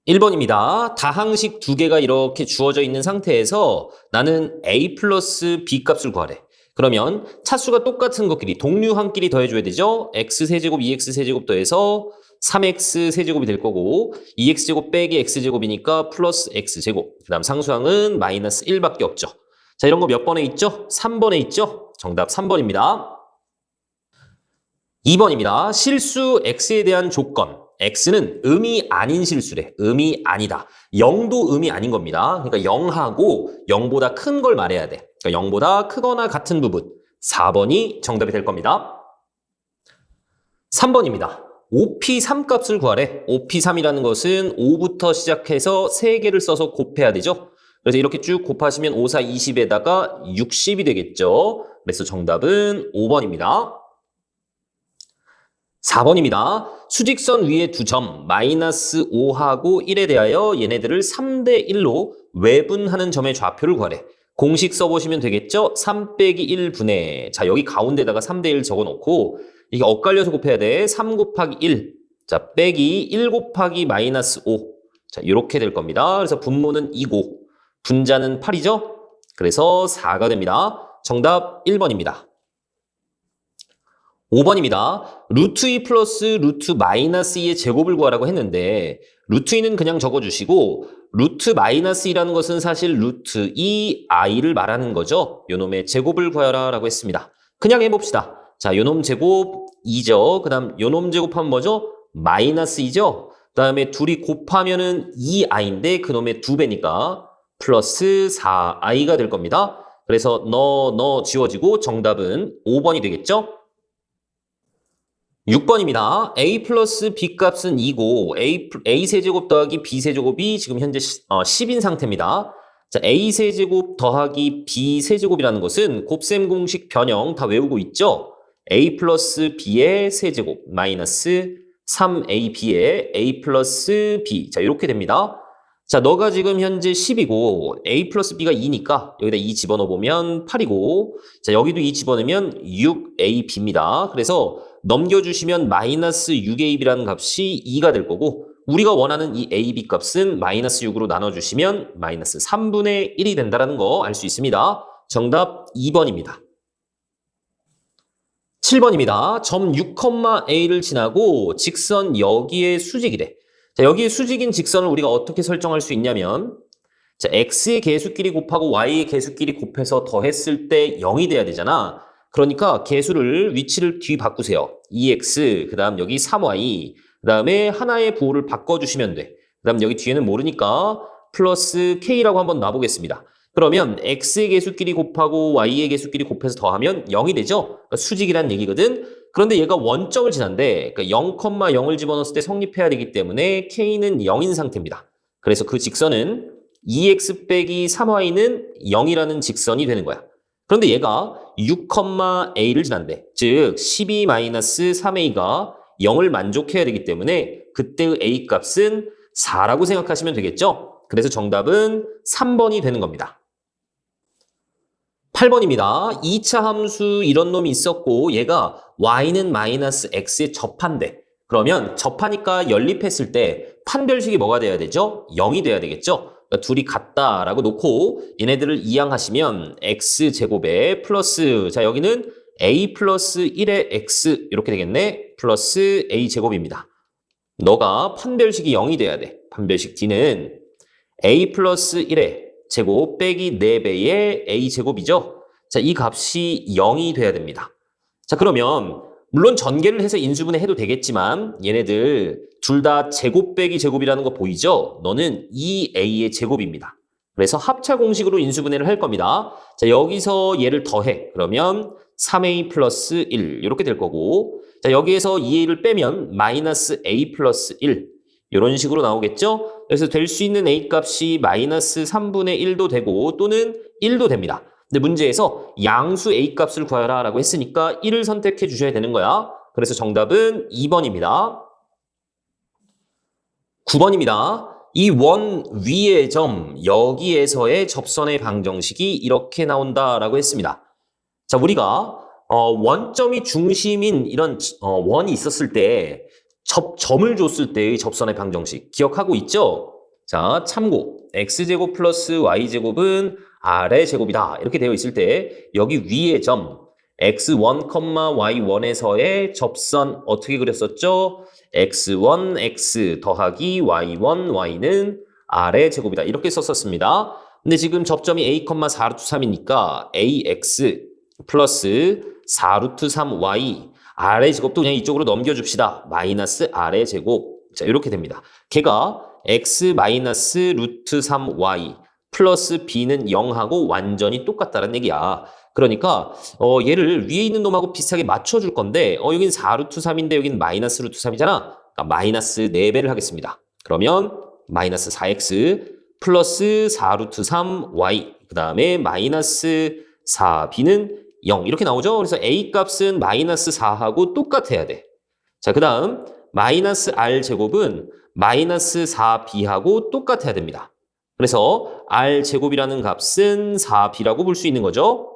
1번입니다. 다항식 두 개가 이렇게 주어져 있는 상태에서 나는 a 플러스 b 값을 구하래. 그러면 차수가 똑같은 것끼리 동류항끼리 더해줘야 되죠. x세제곱 2x세제곱 더해서 3x세제곱이 될 거고 2x제곱 빼기 x제곱이니까 플러스 x제곱. 그 다음 상수항은 마이너스 1밖에 없죠. 자, 이런 거 몇 번에 있죠? 3번에 있죠? 정답 3번입니다. 2번입니다. 실수 x에 대한 조건. x는 음이 아닌 실수래. 음이 아니다. 0도 음이 아닌 겁니다. 그러니까 0하고 0보다 큰 걸 말해야 돼. 그러니까 0보다 크거나 같은 부분. 4번이 정답이 될 겁니다. 3번입니다. OP3 값을 구하래. OP3이라는 것은 5부터 시작해서 3개를 써서 곱해야 되죠. 그래서 이렇게 쭉 곱하시면 5, 4, 20에다가 60이 되겠죠. 그래서 정답은 5번입니다. 4번입니다. 수직선 위에 두 점, 마이너스 5하고 1에 대하여 얘네들을 3대 1로 외분하는 점의 좌표를 구하래. 공식 써보시면 되겠죠? 3 빼기 1분의, 자, 여기 가운데다가 3대 1 적어놓고, 이게 엇갈려서 곱해야 돼. 3 곱하기 1, 자, 빼기 1 곱하기 마이너스 5. 자, 이렇게 될 겁니다. 그래서 분모는 2고, 분자는 8이죠? 그래서 4가 됩니다. 정답 1번입니다. 5번입니다. 루트 2 플러스 루트 마이너스 2의 제곱을 구하라고 했는데 루트 2는 그냥 적어주시고 루트 마이너스 2라는 것은 사실 루트 2i를 말하는 거죠. 요놈의 제곱을 구하라 라고 했습니다. 그냥 해봅시다. 자, 요놈 제곱 2죠. 그 다음 요놈 제곱하면 뭐죠? 마이너스 2죠. 그 다음에 둘이 곱하면은 2i인데 그놈의 2배니까 플러스 4i가 될 겁니다. 그래서 너 지워지고 정답은 5번이 되겠죠? 6번입니다. a 플러스 b 값은 2고 a 세제곱 더하기 b 세제곱이 지금 현재 10인 상태입니다. 자, a 세제곱 더하기 b 세제곱이라는 것은 곱셈 공식 변형 다 외우고 있죠? a 플러스 b의 세제곱 마이너스 3ab의 a 플러스 b. 자, 이렇게 됩니다. 자, 너가 지금 현재 10이고 a 플러스 b가 2니까 여기다 2 집어넣어보면 8이고 자, 여기도 2 집어넣으면 6ab입니다. 그래서 넘겨주시면 마이너스 6ab라는 값이 2가 될 거고 우리가 원하는 이 ab 값은 마이너스 6으로 나눠주시면 마이너스 3분의 1이 된다는 거 알 수 있습니다. 정답 2번입니다. 7번입니다. 점 6,a를 지나고 직선 여기에 수직이래. 자, 여기에 수직인 직선을 우리가 어떻게 설정할 수 있냐면 자, x의 개수끼리 곱하고 y의 개수끼리 곱해서 더했을 때 0이 돼야 되잖아. 그러니까 개수를 위치를 뒤바꾸세요. 2x, 그 다음 여기 3y, 그 다음에 하나의 부호를 바꿔주시면 돼. 그 다음 여기 뒤에는 모르니까 플러스 k라고 한번 놔보겠습니다. 그러면 x의 개수끼리 곱하고 y의 개수끼리 곱해서 더하면 0이 되죠? 그러니까 수직이란 얘기거든. 그런데 얘가 원점을 지난데 그러니까 0,0을 집어넣었을 때 성립해야 되기 때문에 k는 0인 상태입니다. 그래서 그 직선은 2x 빼기 3y는 0이라는 직선이 되는 거야. 그런데 얘가 6,a를 지난대. 즉 12-3a가 0을 만족해야 되기 때문에 그때의 a 값은 4라고 생각하시면 되겠죠? 그래서 정답은 3번이 되는 겁니다. 8번입니다. 2차 함수 이런 놈이 있었고 얘가 y는 마이너스 x에 접한대. 그러면 접하니까 연립했을 때 판별식이 뭐가 돼야 되죠? 0이 돼야 되겠죠? 그러니까 둘이 같다라고 놓고 얘네들을 이항하시면 x제곱에 플러스 자 여기는 a 플러스 1의 x 이렇게 되겠네. 플러스 a제곱입니다. 너가 판별식이 0이 돼야 돼. 판별식 d는 a 플러스 1의 제곱 빼기 4배의 a제곱이죠. 자, 이 값이 0이 돼야 됩니다. 자, 그러면 물론 전개를 해서 인수분해 해도 되겠지만 얘네들 둘 다 제곱 빼기 제곱이라는 거 보이죠? 너는 2a의 제곱입니다. 그래서 합차 공식으로 인수분해를 할 겁니다. 자, 여기서 얘를 더해. 그러면 3a 플러스 1 이렇게 될 거고 자, 여기에서 2a를 빼면 마이너스 a 플러스 1 이런 식으로 나오겠죠? 그래서 될 수 있는 a 값이 마이너스 3분의 1도 되고 또는 1도 됩니다. 근데 문제에서 양수 a 값을 구하라 라고 했으니까 1을 선택해 주셔야 되는 거야. 그래서 정답은 2번입니다. 9번입니다. 이 원 위의 점 여기에서의 접선의 방정식이 이렇게 나온다라고 했습니다. 자, 우리가 원점이 중심인 이런 원이 있었을 때 점을 줬을 때의 접선의 방정식 기억하고 있죠? 자, 참고. x제곱 플러스 y제곱은 r의 제곱이다. 이렇게 되어 있을 때 여기 위에 점 x1, y1에서의 접선 어떻게 그렸었죠? x1, x 더하기 y1, y는 r의 제곱이다. 이렇게 썼었습니다. 근데 지금 접점이 a, 4루트 3이니까 ax 플러스 4루트 3y r의 제곱도 그냥 이쪽으로 넘겨줍시다. 마이너스 r의 제곱. 자, 이렇게 됩니다. 걔가 x 마이너스 루트 3y 플러스 b는 0하고 완전히 똑같다는 얘기야. 그러니까 얘를 위에 있는 놈하고 비슷하게 맞춰줄 건데 여긴 4루트 3인데 여긴 마이너스 루트 3이잖아. 그러니까 마이너스 4배를 하겠습니다. 그러면 마이너스 4x 플러스 4루트 3y 그 다음에 마이너스 4b는 0 이렇게 나오죠. 그래서 a 값은 마이너스 4하고 똑같아야 돼. 자, 그 다음 마이너스 r 제곱은 마이너스 4b하고 똑같아야 됩니다. 그래서 r 제곱이라는 값은 4b라고 볼 수 있는 거죠.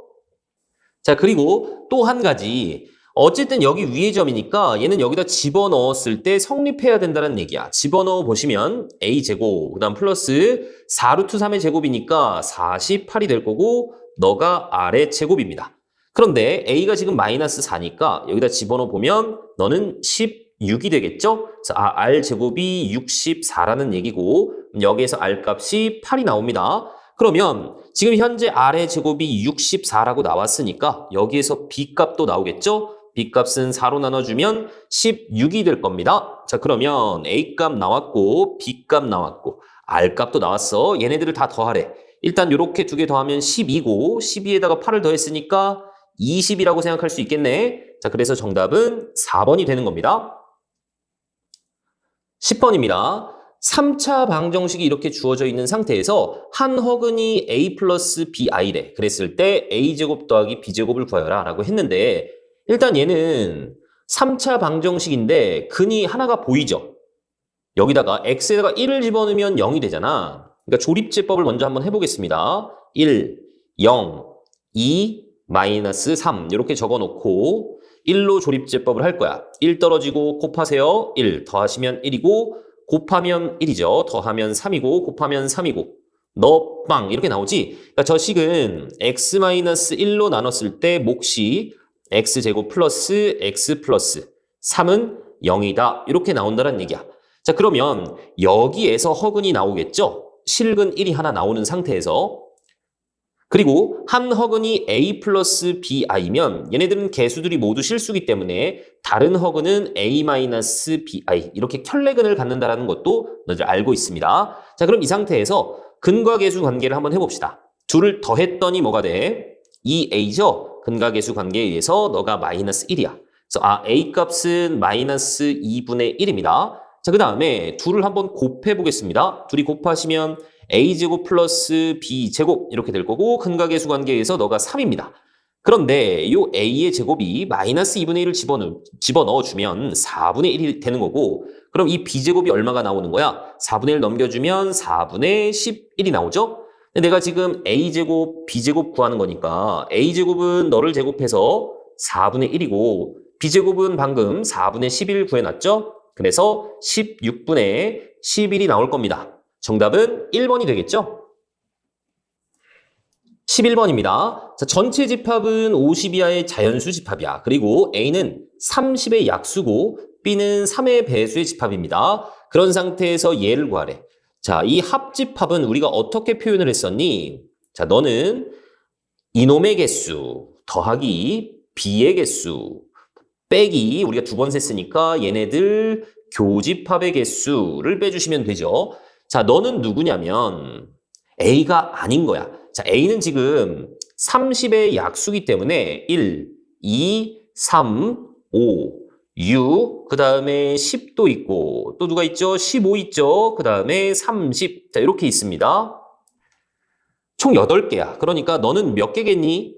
자, 그리고 또 한 가지. 어쨌든 여기 위의 점이니까 얘는 여기다 집어넣었을 때 성립해야 된다는 얘기야. 집어넣어 보시면 a제곱, 그 다음 플러스 4루트 3의 제곱이니까 48이 될 거고 너가 r의 제곱입니다. 그런데 a가 지금 마이너스 4니까 여기다 집어넣어 보면 너는 16이 되겠죠? 그래서 r제곱이 64라는 얘기고 여기에서 r값이 8이 나옵니다. 그러면 지금 현재 r의 제곱이 64라고 나왔으니까 여기에서 b값도 나오겠죠? b값은 4로 나눠주면 16이 될 겁니다. 자, 그러면 a값 나왔고 b값 나왔고 r값도 나왔어. 얘네들을 다 더하래. 일단 이렇게 두 개 더하면 12고 12에다가 8을 더했으니까 20이라고 생각할 수 있겠네. 자, 그래서 정답은 4번이 되는 겁니다. 10번입니다. 3차 방정식이 이렇게 주어져 있는 상태에서 한 허근이 a 플러스 bi래. 그랬을 때 a제곱 더하기 b제곱을 구하여라 라고 했는데 일단 얘는 3차 방정식인데 근이 하나가 보이죠? 여기다가 x에다가 1을 집어넣으면 0이 되잖아. 그러니까 조립제법을 먼저 한번 해보겠습니다. 1, 0, 2, 마이너스 3 이렇게 적어놓고 1로 조립제법을 할 거야. 1 떨어지고 곱하세요. 1 더하시면 1이고 곱하면 1이죠. 더하면 3이고 곱하면 3이고 너 빵 이렇게 나오지. 그러니까 저 식은 x-1로 나눴을 때 몫이 x제곱 플러스 x 플러스 3은 0이다. 이렇게 나온다는 얘기야. 자, 그러면 여기에서 허근이 나오겠죠? 실근 1이 하나 나오는 상태에서 그리고 한 허근이 a 플러스 bi면 얘네들은 개수들이 모두 실수기 때문에 다른 허근은 a 마이너스 bi 이렇게 켤레근을 갖는다는 것도 너희들 알고 있습니다. 자, 그럼 이 상태에서 근과 개수 관계를 한번 해봅시다. 둘을 더했더니 뭐가 돼? 2a죠? 근과 개수 관계에 의해서 너가 마이너스 1이야. 그래서 a 값은 마이너스 2분의 1입니다. 자, 그 다음에 둘을 한번 곱해보겠습니다. 둘이 곱하시면 a제곱 플러스 b제곱 이렇게 될 거고 근과 개수 관계에서 너가 3입니다. 그런데 이 a의 제곱이 마이너스 2분의 1을 집어넣어주면 4분의 1이 되는 거고 그럼 이 b제곱이 얼마가 나오는 거야? 4분의 1 넘겨주면 4분의 11이 나오죠? 근데 내가 지금 a제곱, b제곱 구하는 거니까 a제곱은 너를 제곱해서 4분의 1이고 b제곱은 방금 4분의 11 구해놨죠? 그래서 16분의 11이 나올 겁니다. 정답은 1번이 되겠죠? 11번입니다. 자, 전체 집합은 50 이하의 자연수 집합이야. 그리고 A는 30의 약수고 B는 3의 배수의 집합입니다. 그런 상태에서 얘를 구하래. 자, 이 합집합은 우리가 어떻게 표현을 했었니? 자, 너는 이놈의 개수 더하기 B의 개수 빼기 우리가 두 번 셌으니까 얘네들 교집합의 개수를 빼주시면 되죠. 자, 너는 누구냐면 A가 아닌 거야. 자, A는 지금 30의 약수기 때문에 1, 2, 3, 5, 6, 그 다음에 10도 있고 또 누가 있죠? 15 있죠? 그 다음에 30. 자, 이렇게 있습니다. 총 8개야. 그러니까 너는 몇 개겠니?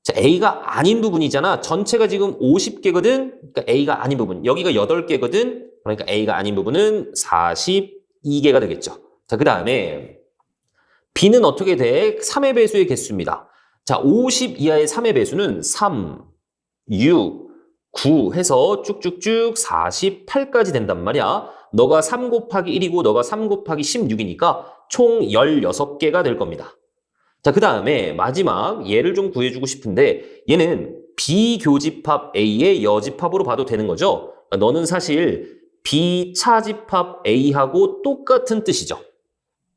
자, A가 아닌 부분이잖아. 전체가 지금 50개거든. 그러니까 A가 아닌 부분. 여기가 8개거든. 그러니까 A가 아닌 부분은 42개가 되겠죠. 자, 그 다음에 B는 어떻게 돼? 3의 배수의 개수입니다. 자, 50 이하의 3의 배수는 3, 6, 9 해서 쭉쭉쭉 48까지 된단 말이야. 너가 3 곱하기 1이고 너가 3 곱하기 16이니까 총 16개가 될 겁니다. 자, 그 다음에 마지막 얘를 좀 구해주고 싶은데 얘는 비교집합 A의 여집합으로 봐도 되는 거죠. 그러니까 너는 사실 비차집합 A하고 똑같은 뜻이죠.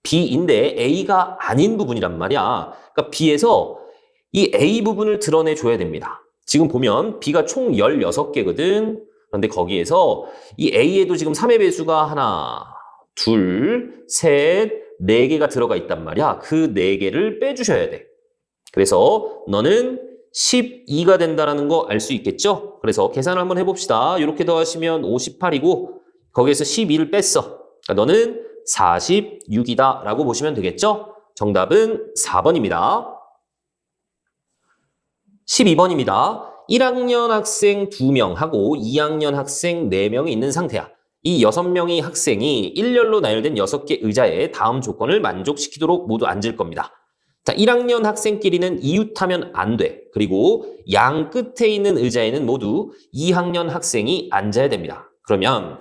B인데 A가 아닌 부분이란 말이야. 그러니까 B에서 이 A 부분을 드러내줘야 됩니다. 지금 보면 B가 총 16개거든. 그런데 거기에서 이 A에도 지금 3의 배수가 하나, 둘, 셋, 4개가 들어가 있단 말이야. 그 4개를 빼주셔야 돼. 그래서 너는 12가 된다는 거 알 수 있겠죠? 그래서 계산을 한번 해봅시다. 이렇게 더하시면 58이고 거기에서 12를 뺐어. 그러니까 너는 46이다 라고 보시면 되겠죠? 정답은 4번입니다. 12번입니다. 1학년 학생 2명하고 2학년 학생 4명이 있는 상태야. 이 6명의 학생이 일렬로 나열된 6개 의자에 다음 조건을 만족시키도록 모두 앉을 겁니다. 자, 1학년 학생끼리는 이웃하면 안 돼. 그리고 양 끝에 있는 의자에는 모두 2학년 학생이 앉아야 됩니다. 그러면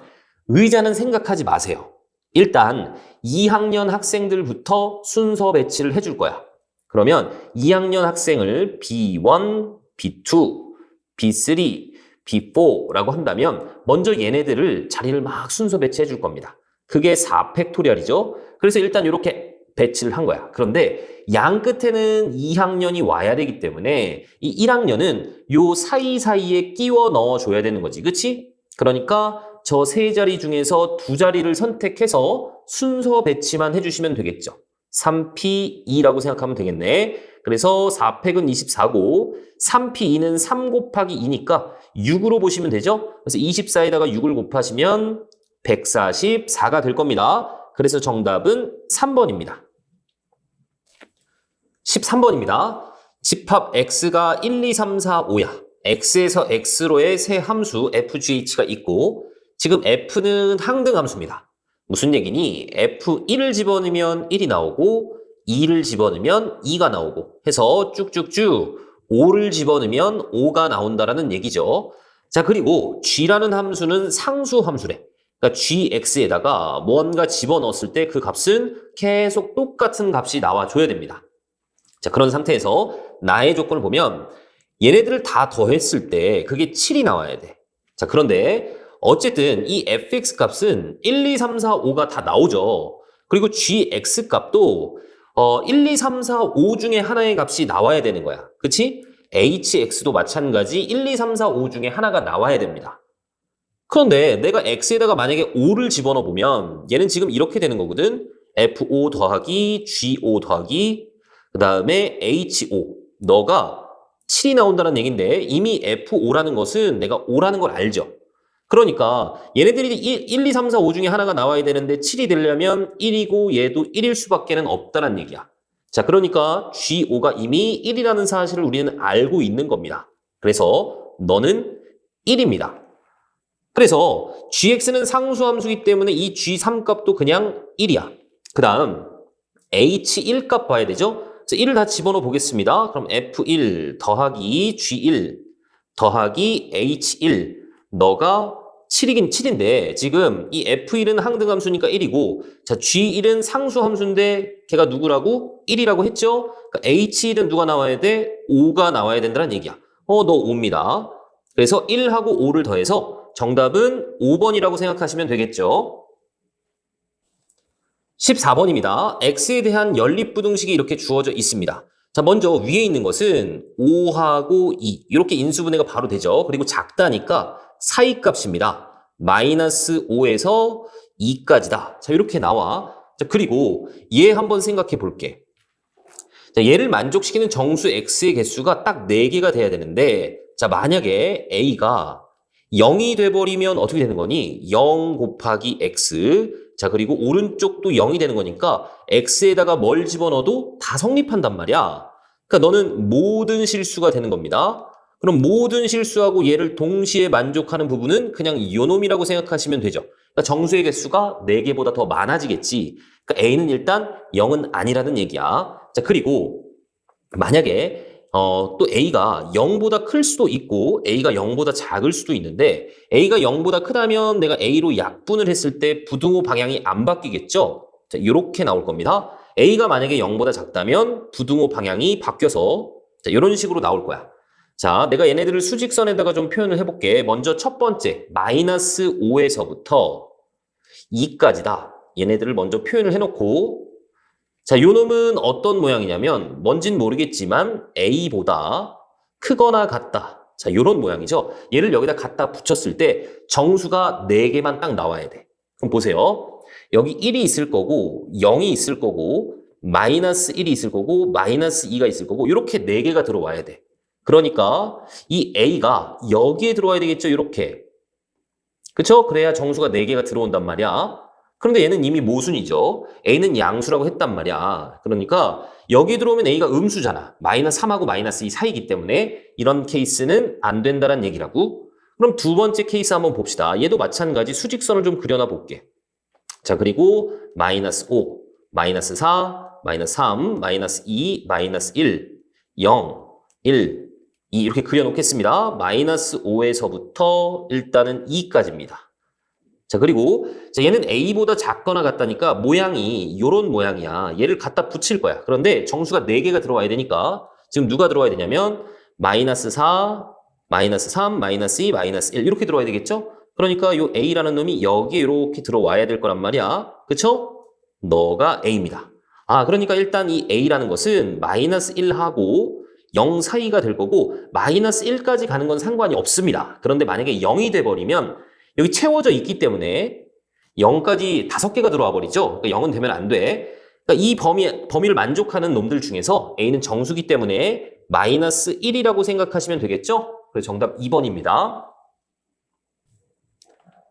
의자는 생각하지 마세요. 일단 2학년 학생들부터 순서 배치를 해줄 거야. 그러면 2학년 학생을 B1, B2, B3, B4라고 한다면 먼저 얘네들을 자리를 막 순서 배치해 줄 겁니다. 그게 4팩토리얼이죠. 그래서 일단 이렇게 배치를 한 거야. 그런데 양 끝에는 2학년이 와야 되기 때문에 이 1학년은 요 사이사이에 끼워 넣어줘야 되는 거지. 그치? 그러니까 저 세 자리 중에서 두 자리를 선택해서 순서 배치만 해주시면 되겠죠. 3P2라고 생각하면 되겠네. 그래서 4팩은 24고 3P2는 3 곱하기 2니까 6으로 보시면 되죠. 그래서 24에다가 6을 곱하시면 144가 될 겁니다. 그래서 정답은 3번입니다. 13번입니다. 집합 x가 1, 2, 3, 4, 5야. x에서 x로의 세 함수 fgh가 있고 지금 f는 항등 함수입니다. 무슨 얘기니? f1을 집어넣으면 1이 나오고 2를 집어넣으면 2가 나오고 해서 쭉쭉쭉 5를 집어넣으면 5가 나온다라는 얘기죠. 자, 그리고 g라는 함수는 상수 함수래. 그러니까 gx에다가 뭔가 집어넣었을 때 그 값은 계속 똑같은 값이 나와줘야 됩니다. 자, 그런 상태에서 나의 조건을 보면 얘네들을 다 더했을 때 그게 7이 나와야 돼. 자, 그런데 어쨌든 이 fx 값은 1, 2, 3, 4, 5가 다 나오죠. 그리고 gx 값도 1, 2, 3, 4, 5 중에 하나의 값이 나와야 되는 거야. 그치? hx도 마찬가지 1, 2, 3, 4, 5 중에 하나가 나와야 됩니다. 그런데 내가 x에다가 만약에 5를 집어넣어 보면 얘는 지금 이렇게 되는 거거든. f5 더하기 g5 더하기 그 다음에 h5 너가 7이 나온다는 얘기인데 이미 f5라는 것은 내가 5라는 걸 알죠. 그러니까 얘네들이 1, 2, 3, 4, 5 중에 하나가 나와야 되는데 7이 되려면 1이고 얘도 1일 수밖에는 없다는 얘기야. 자, 그러니까 G5가 이미 1이라는 사실을 우리는 알고 있는 겁니다. 그래서 너는 1입니다. 그래서 GX는 상수함수이기 때문에 이 G3 값도 그냥 1이야. 그 다음 H1 값 봐야 되죠? 1을 다 집어넣어 보겠습니다. 그럼 F1 더하기 G1 더하기 H1 너가 7이긴 7인데 지금 이 F1은 항등함수니까 1이고 자 G1은 상수함수인데 걔가 누구라고? 1이라고 했죠? 그러니까 H1은 누가 나와야 돼? 5가 나와야 된다는 얘기야. 너 5입니다. 그래서 1하고 5를 더해서 정답은 5번이라고 생각하시면 되겠죠. 14번입니다. x에 대한 연립부등식이 이렇게 주어져 있습니다. 자, 먼저 위에 있는 것은 5하고 2 이렇게 인수분해가 바로 되죠. 그리고 작다니까 사이값입니다. 마이너스 5에서 2까지다. 자, 이렇게 나와. 자, 그리고 얘 한번 생각해 볼게. 자, 얘를 만족시키는 정수 x의 개수가 딱 4개가 돼야 되는데 자, 만약에 a가 0이 돼버리면 어떻게 되는 거니? 0 곱하기 x 자, 그리고 오른쪽도 0이 되는 거니까 x에다가 뭘 집어넣어도 다 성립한단 말이야. 그러니까 너는 모든 실수가 되는 겁니다. 그럼 모든 실수하고 얘를 동시에 만족하는 부분은 그냥 요놈이라고 생각하시면 되죠. 그러니까 정수의 개수가 4개보다 더 많아지겠지. 그러니까 a는 일단 0은 아니라는 얘기야. 자, 그리고 만약에 또 A가 0보다 클 수도 있고 A가 0보다 작을 수도 있는데 A가 0보다 크다면 내가 A로 약분을 했을 때 부등호 방향이 안 바뀌겠죠? 자, 이렇게 나올 겁니다. A가 만약에 0보다 작다면 부등호 방향이 바뀌어서 자, 이런 식으로 나올 거야. 자, 내가 얘네들을 수직선에다가 좀 표현을 해볼게. 먼저 첫 번째, 마이너스 5에서부터 2까지다. 얘네들을 먼저 표현을 해놓고 자, 요 놈은 어떤 모양이냐면 뭔진 모르겠지만 A보다 크거나 같다. 자, 요런 모양이죠. 얘를 여기다 갖다 붙였을 때 정수가 4개만 딱 나와야 돼. 그럼 보세요. 여기 1이 있을 거고 0이 있을 거고 마이너스 1이 있을 거고 마이너스 2가 있을 거고 이렇게 4개가 들어와야 돼. 그러니까 이 A가 여기에 들어와야 되겠죠. 이렇게. 그쵸? 그래야 정수가 4개가 들어온단 말이야. 그런데 얘는 이미 모순이죠. A는 양수라고 했단 말이야. 그러니까 여기 들어오면 A가 음수잖아. 마이너스 3하고 마이너스 2 사이이기 때문에 이런 케이스는 안 된다는 얘기라고. 그럼 두 번째 케이스 한번 봅시다. 얘도 마찬가지 수직선을 좀 그려놔 볼게. 자, 그리고 마이너스 5, 마이너스 4, 마이너스 3, 마이너스 2, 마이너스 1, 0, 1, 2 이렇게 그려놓겠습니다. 마이너스 5에서부터 일단은 2까지입니다. 자, 그리고 자, 얘는 A보다 작거나 같다니까 모양이 요런 모양이야. 얘를 갖다 붙일 거야. 그런데 정수가 4개가 들어와야 되니까 지금 누가 들어와야 되냐면 마이너스 4, 마이너스 3, 마이너스 2, 마이너스 1 이렇게 들어와야 되겠죠? 그러니까 요 A라는 놈이 여기에 이렇게 들어와야 될 거란 말이야. 그쵸? 너가 A입니다. 아, 그러니까 일단 이 A라는 것은 마이너스 1하고 0 사이가 될 거고 마이너스 1까지 가는 건 상관이 없습니다. 그런데 만약에 0이 돼버리면 여기 채워져 있기 때문에 0까지 5개가 들어와 버리죠. 그러니까 0은 되면 안 돼. 그러니까 이 범위를 만족하는 놈들 중에서 A는 정수기 때문에 마이너스 1이라고 생각하시면 되겠죠? 그래서 정답 2번입니다.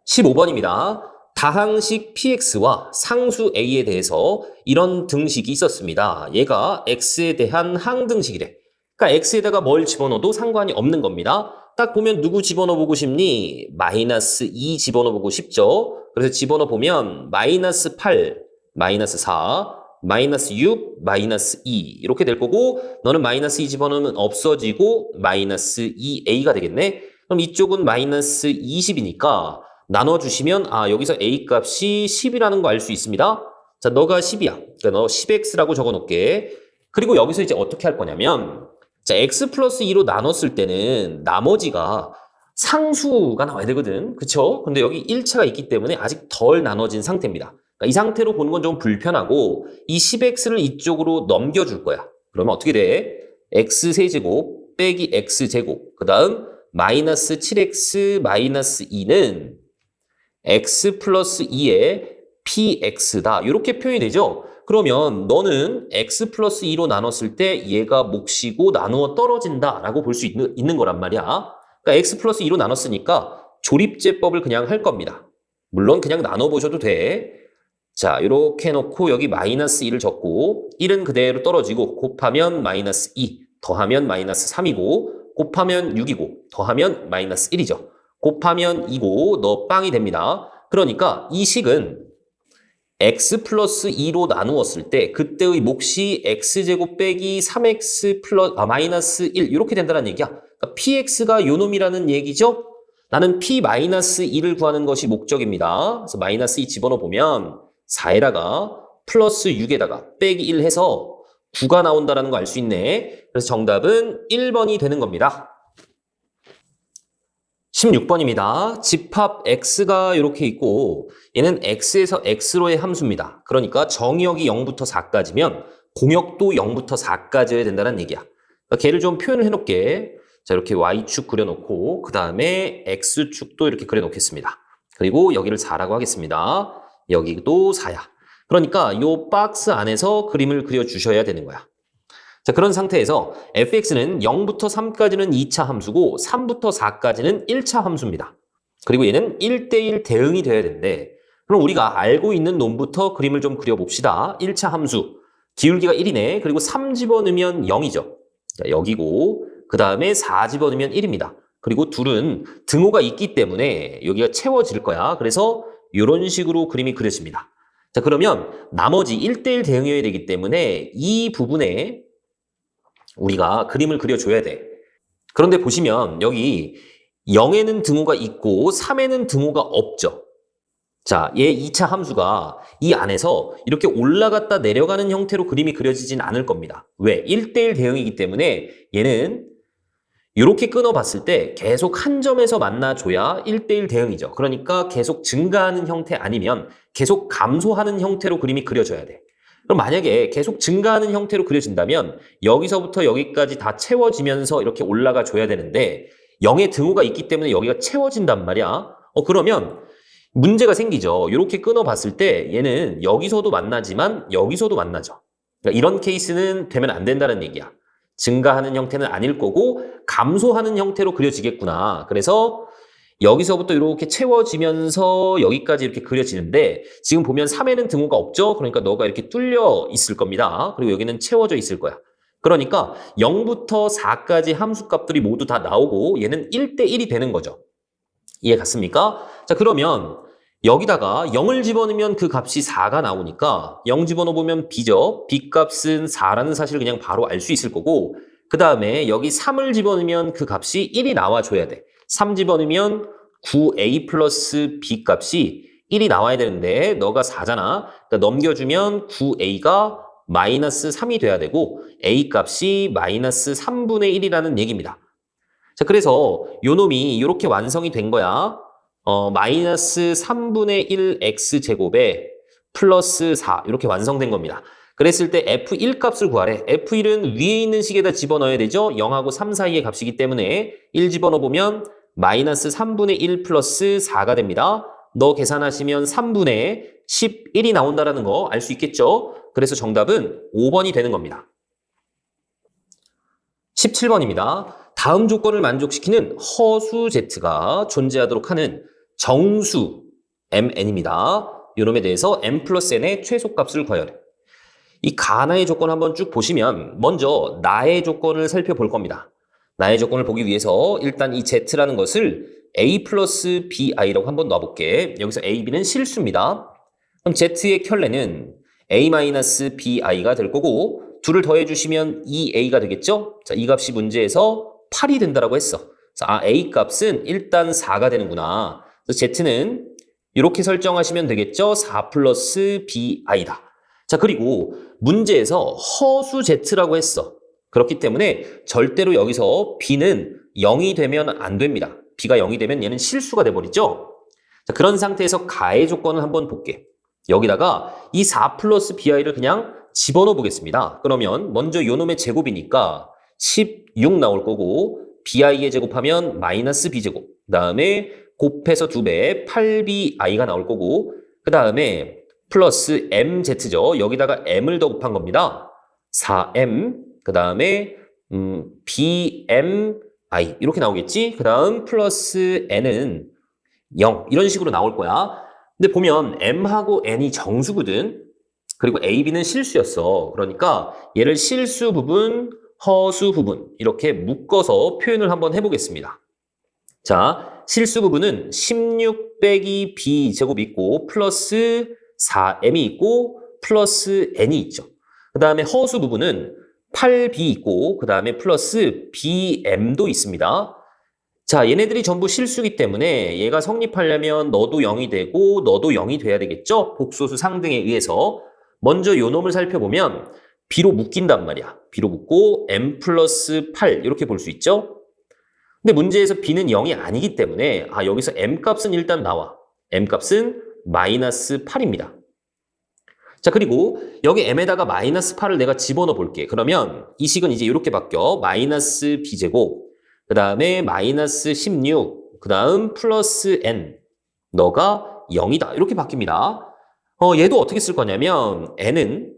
15번입니다. 다항식 px와 상수 a에 대해서 이런 등식이 있었습니다. 얘가 x에 대한 항등식이래. 그러니까 x에다가 뭘 집어넣어도 상관이 없는 겁니다. 딱 보면 누구 집어넣어보고 싶니? 마이너스 2 집어넣어보고 싶죠? 그래서 집어넣어보면 마이너스 8, 마이너스 4, 마이너스 6, 마이너스 2 이렇게 될 거고 너는 마이너스 2 집어넣으면 없어지고 마이너스 2a가 되겠네? 그럼 이쪽은 마이너스 20이니까 나눠주시면 여기서 a 값이 10이라는 거 알 수 있습니다. 자, 너가 10이야. 그러니까 너 10x라고 적어놓을게. 그리고 여기서 이제 어떻게 할 거냐면 자, x 플러스 2로 나눴을 때는 나머지가 상수가 나와야 되거든. 그쵸? 근데 여기 1차가 있기 때문에 아직 덜 나눠진 상태입니다. 그러니까 이 상태로 보는 건 좀 불편하고 이 10x를 이쪽으로 넘겨줄 거야. 그러면 어떻게 돼? x세제곱 빼기 x제곱 그 다음 마이너스 7x 마이너스 2는 x 플러스 2의 px다. 이렇게 표현이 되죠? 그러면 너는 x 플러스 2로 나눴을 때 얘가 몫이고 나누어 떨어진다라고 볼 수 있는 거란 말이야. 그러니까 x 플러스 2로 나눴으니까 조립제법을 그냥 할 겁니다. 물론 그냥 나눠보셔도 돼. 자, 이렇게 해놓고 여기 마이너스 2를 적고 1은 그대로 떨어지고 곱하면 마이너스 2, 더하면 마이너스 3이고 곱하면 6이고 더하면 마이너스 1이죠. 곱하면 2고 너 빵이 됩니다. 그러니까 이 식은 x 플러스 2로 나누었을 때 그때의 몫이 x제곱 빼기 3x 플러스 마이너스 1 이렇게 된다는 얘기야. 그러니까 px가 요 놈이라는 얘기죠. 나는 p 마이너스 2를 구하는 것이 목적입니다. 그래서 마이너스 2 집어넣어 보면 4에다가 플러스 6에다가 빼기 1 해서 9가 나온다는 거 알 수 있네. 그래서 정답은 1번이 되는 겁니다. 16번입니다. 집합 x가 이렇게 있고 얘는 x에서 x로의 함수입니다. 그러니까 정의역이 0부터 4까지면 공역도 0부터 4까지여야 된다는 얘기야. 그러니까 걔를 좀 표현을 해놓을게. 자, 이렇게 y축 그려놓고 그 다음에 x축도 이렇게 그려놓겠습니다. 그리고 여기를 4라고 하겠습니다. 여기도 4야. 그러니까 이 박스 안에서 그림을 그려주셔야 되는 거야. 자, 그런 상태에서 fx는 0부터 3까지는 2차 함수고 3부터 4까지는 1차 함수입니다. 그리고 얘는 1대1 대응이 돼야 되는데 그럼 우리가 알고 있는 놈부터 그림을 좀 그려봅시다. 1차 함수, 기울기가 1이네. 그리고 3 집어넣으면 0이죠. 자, 여기고 그 다음에 4 집어넣으면 1입니다. 그리고 둘은 등호가 있기 때문에 여기가 채워질 거야. 그래서 이런 식으로 그림이 그려집니다. 자, 그러면 나머지 1대1 대응이어야 되기 때문에 이 부분에 우리가 그림을 그려줘야 돼. 그런데 보시면 여기 0에는 등호가 있고 3에는 등호가 없죠. 자, 얘 2차 함수가 이 안에서 이렇게 올라갔다 내려가는 형태로 그림이 그려지진 않을 겁니다. 왜? 1대1 대응이기 때문에 얘는 이렇게 끊어봤을 때 계속 한 점에서 만나줘야 1대1 대응이죠. 그러니까 계속 증가하는 형태 아니면 계속 감소하는 형태로 그림이 그려져야 돼. 그럼 만약에 계속 증가하는 형태로 그려진다면 여기서부터 여기까지 다 채워지면서 이렇게 올라가 줘야 되는데 0의 등호가 있기 때문에 여기가 채워진단 말이야. 그러면 문제가 생기죠. 이렇게 끊어봤을 때 얘는 여기서도 만나지만 여기서도 만나죠. 그러니까 이런 케이스는 되면 안 된다는 얘기야. 증가하는 형태는 아닐 거고 감소하는 형태로 그려지겠구나. 그래서 여기서부터 이렇게 채워지면서 여기까지 이렇게 그려지는데 지금 보면 3에는 등호가 없죠? 그러니까 너가 이렇게 뚫려 있을 겁니다. 그리고 여기는 채워져 있을 거야. 그러니까 0부터 4까지 함수값들이 모두 다 나오고 얘는 1대1이 되는 거죠. 이해 갔습니까? 자, 그러면 여기다가 0을 집어넣으면 그 값이 4가 나오니까 0 집어넣으면 B죠. B 값은 4라는 사실을 그냥 바로 알 수 있을 거고 그 다음에 여기 3을 집어넣으면 그 값이 1이 나와줘야 돼. 3 집어넣으면 9A 플러스 B 값이 1이 나와야 되는데 너가 4잖아. 그러니까 넘겨주면 9A가 마이너스 3이 돼야 되고 A 값이 마이너스 3분의 1이라는 얘기입니다. 자, 그래서 요 놈이 이렇게 완성이 된 거야. 마이너스 3분의 1 x제곱에 플러스 4 이렇게 완성된 겁니다. 그랬을 때 F1 값을 구하래. F1은 위에 있는 식에다 집어넣어야 되죠. 0하고 3 사이의 값이기 때문에 1 집어넣어보면 마이너스 3분의 1 플러스 4가 됩니다. 너 계산하시면 3분의 11이 나온다는 거 알 수 있겠죠? 그래서 정답은 5번이 되는 겁니다. 17번입니다. 다음 조건을 만족시키는 허수 Z가 존재하도록 하는 정수 MN입니다. 이놈에 대해서 M 플러스 N의 최소값을 구하래. 이 가나의 조건 한번 쭉 보시면 먼저 나의 조건을 살펴볼 겁니다. 나의 조건을 보기 위해서 일단 이 Z라는 것을 A 플러스 BI라고 한번 놔볼게. 여기서 A, B는 실수입니다. 그럼 Z의 켤레는 A 마이너스 BI가 될 거고 둘을 더해주시면 2A가 되겠죠? 자, 이 값이 문제에서 8이 된다라고 했어. 자, A 값은 일단 4가 되는구나. 그래서 Z는 이렇게 설정하시면 되겠죠? 4 플러스 BI다. 자, 그리고 문제에서 허수 Z라고 했어. 그렇기 때문에 절대로 여기서 B는 0이 되면 안 됩니다. B가 0이 되면 얘는 실수가 돼버리죠? 자, 그런 상태에서 가의 조건을 한번 볼게. 여기다가 이 4 플러스 BI를 그냥 집어넣어 보겠습니다. 그러면 먼저 요놈의 제곱이니까 16 나올 거고 BI의 제곱하면 마이너스 B제곱 그 다음에 곱해서 2배 8BI가 나올 거고 그 다음에 플러스 MZ죠. 여기다가 M을 더 곱한 겁니다. 4M 그 다음에 BMI 이렇게 나오겠지? 그 다음 플러스 N은 0 이런 식으로 나올 거야. 근데 보면 M하고 N이 정수거든. 그리고 A, B는 실수였어. 그러니까 얘를 실수 부분, 허수 부분 이렇게 묶어서 표현을 한번 해보겠습니다. 자, 실수 부분은 16 빼기 B 제곱이 있고 플러스 4M이 있고 플러스 N이 있죠. 그 다음에 허수 부분은 8B 있고 그 다음에 플러스 BM도 있습니다. 자, 얘네들이 전부 실수기 때문에 얘가 성립하려면 너도 0이 되고 너도 0이 돼야 되겠죠? 복소수 상등에 의해서. 먼저 요 놈을 살펴보면 B로 묶인단 말이야. B로 묶고 M 플러스 8 이렇게 볼 수 있죠? 근데 문제에서 B는 0이 아니기 때문에 여기서 M 값은 일단 나와. M 값은 마이너스 8입니다. 자, 그리고 여기 M에다가 마이너스 8을 내가 집어넣어 볼게. 그러면 이 식은 이제 이렇게 바뀌어. 마이너스 B제곱 그 다음에 마이너스 16 그 다음 플러스 N 너가 0이다 이렇게 바뀝니다. 얘도 어떻게 쓸 거냐면 N은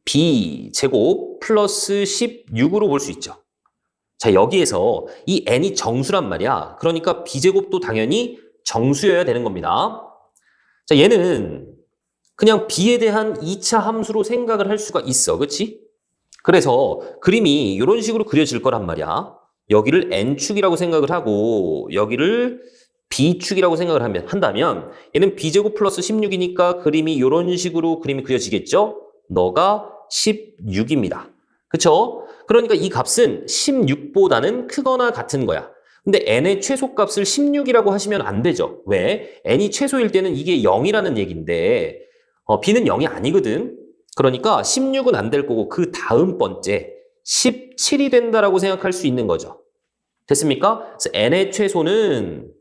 B제곱 플러스 16으로 볼 수 있죠. 자, 여기에서 이 N이 정수란 말이야. 그러니까 B제곱도 당연히 정수여야 되는 겁니다. 자, 얘는 그냥 B에 대한 2차 함수로 생각을 할 수가 있어. 그치? 그래서 그림이 이런 식으로 그려질 거란 말이야. 여기를 N축이라고 생각을 하고 여기를 B축이라고 생각을 한다면 얘는 B제곱 플러스 16이니까 그림이 이런 식으로 그림이 그려지겠죠? 너가 16입니다. 그쵸? 그러니까 이 값은 16보다는 크거나 같은 거야. 근데 n의 최소값을 16이라고 하시면 안 되죠. 왜? n이 최소일 때는 이게 0이라는 얘기인데 b는 0이 아니거든. 그러니까 16은 안 될 거고 그 다음 번째 17이 된다라고 생각할 수 있는 거죠. 됐습니까? 그래서 n의 최소는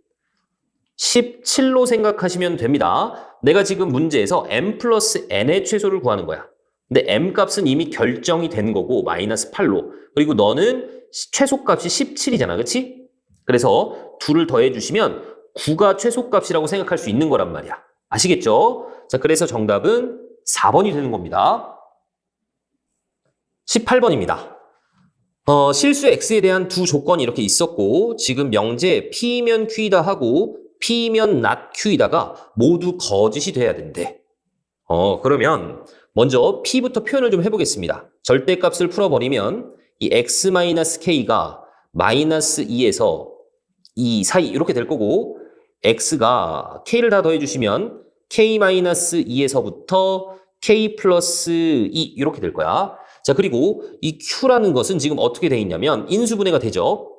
17로 생각하시면 됩니다. 내가 지금 문제에서 m 플러스 n의 최소를 구하는 거야. 근데 m 값은 이미 결정이 된 거고 마이너스 8로. 그리고 너는 최소값이 17이잖아. 그치? 그래서 2를 더해주시면 9가 최소값이라고 생각할 수 있는 거란 말이야. 아시겠죠? 자, 그래서 정답은 4번이 되는 겁니다. 18번입니다. 실수 x에 대한 두 조건이 이렇게 있었고 지금 명제 p면 q이다 하고 p면 not q이다가 모두 거짓이 돼야 된대. 그러면 먼저 p부터 표현을 좀 해보겠습니다. 절대값을 풀어버리면 이 x-k가 마이너스 2에서 2 사이 이렇게 될 거고 x가 k를 다 더해주시면 k-2에서부터 k 플러스 2 이렇게 될 거야. 자, 그리고 이 q라는 것은 지금 어떻게 돼 있냐면 인수분해가 되죠.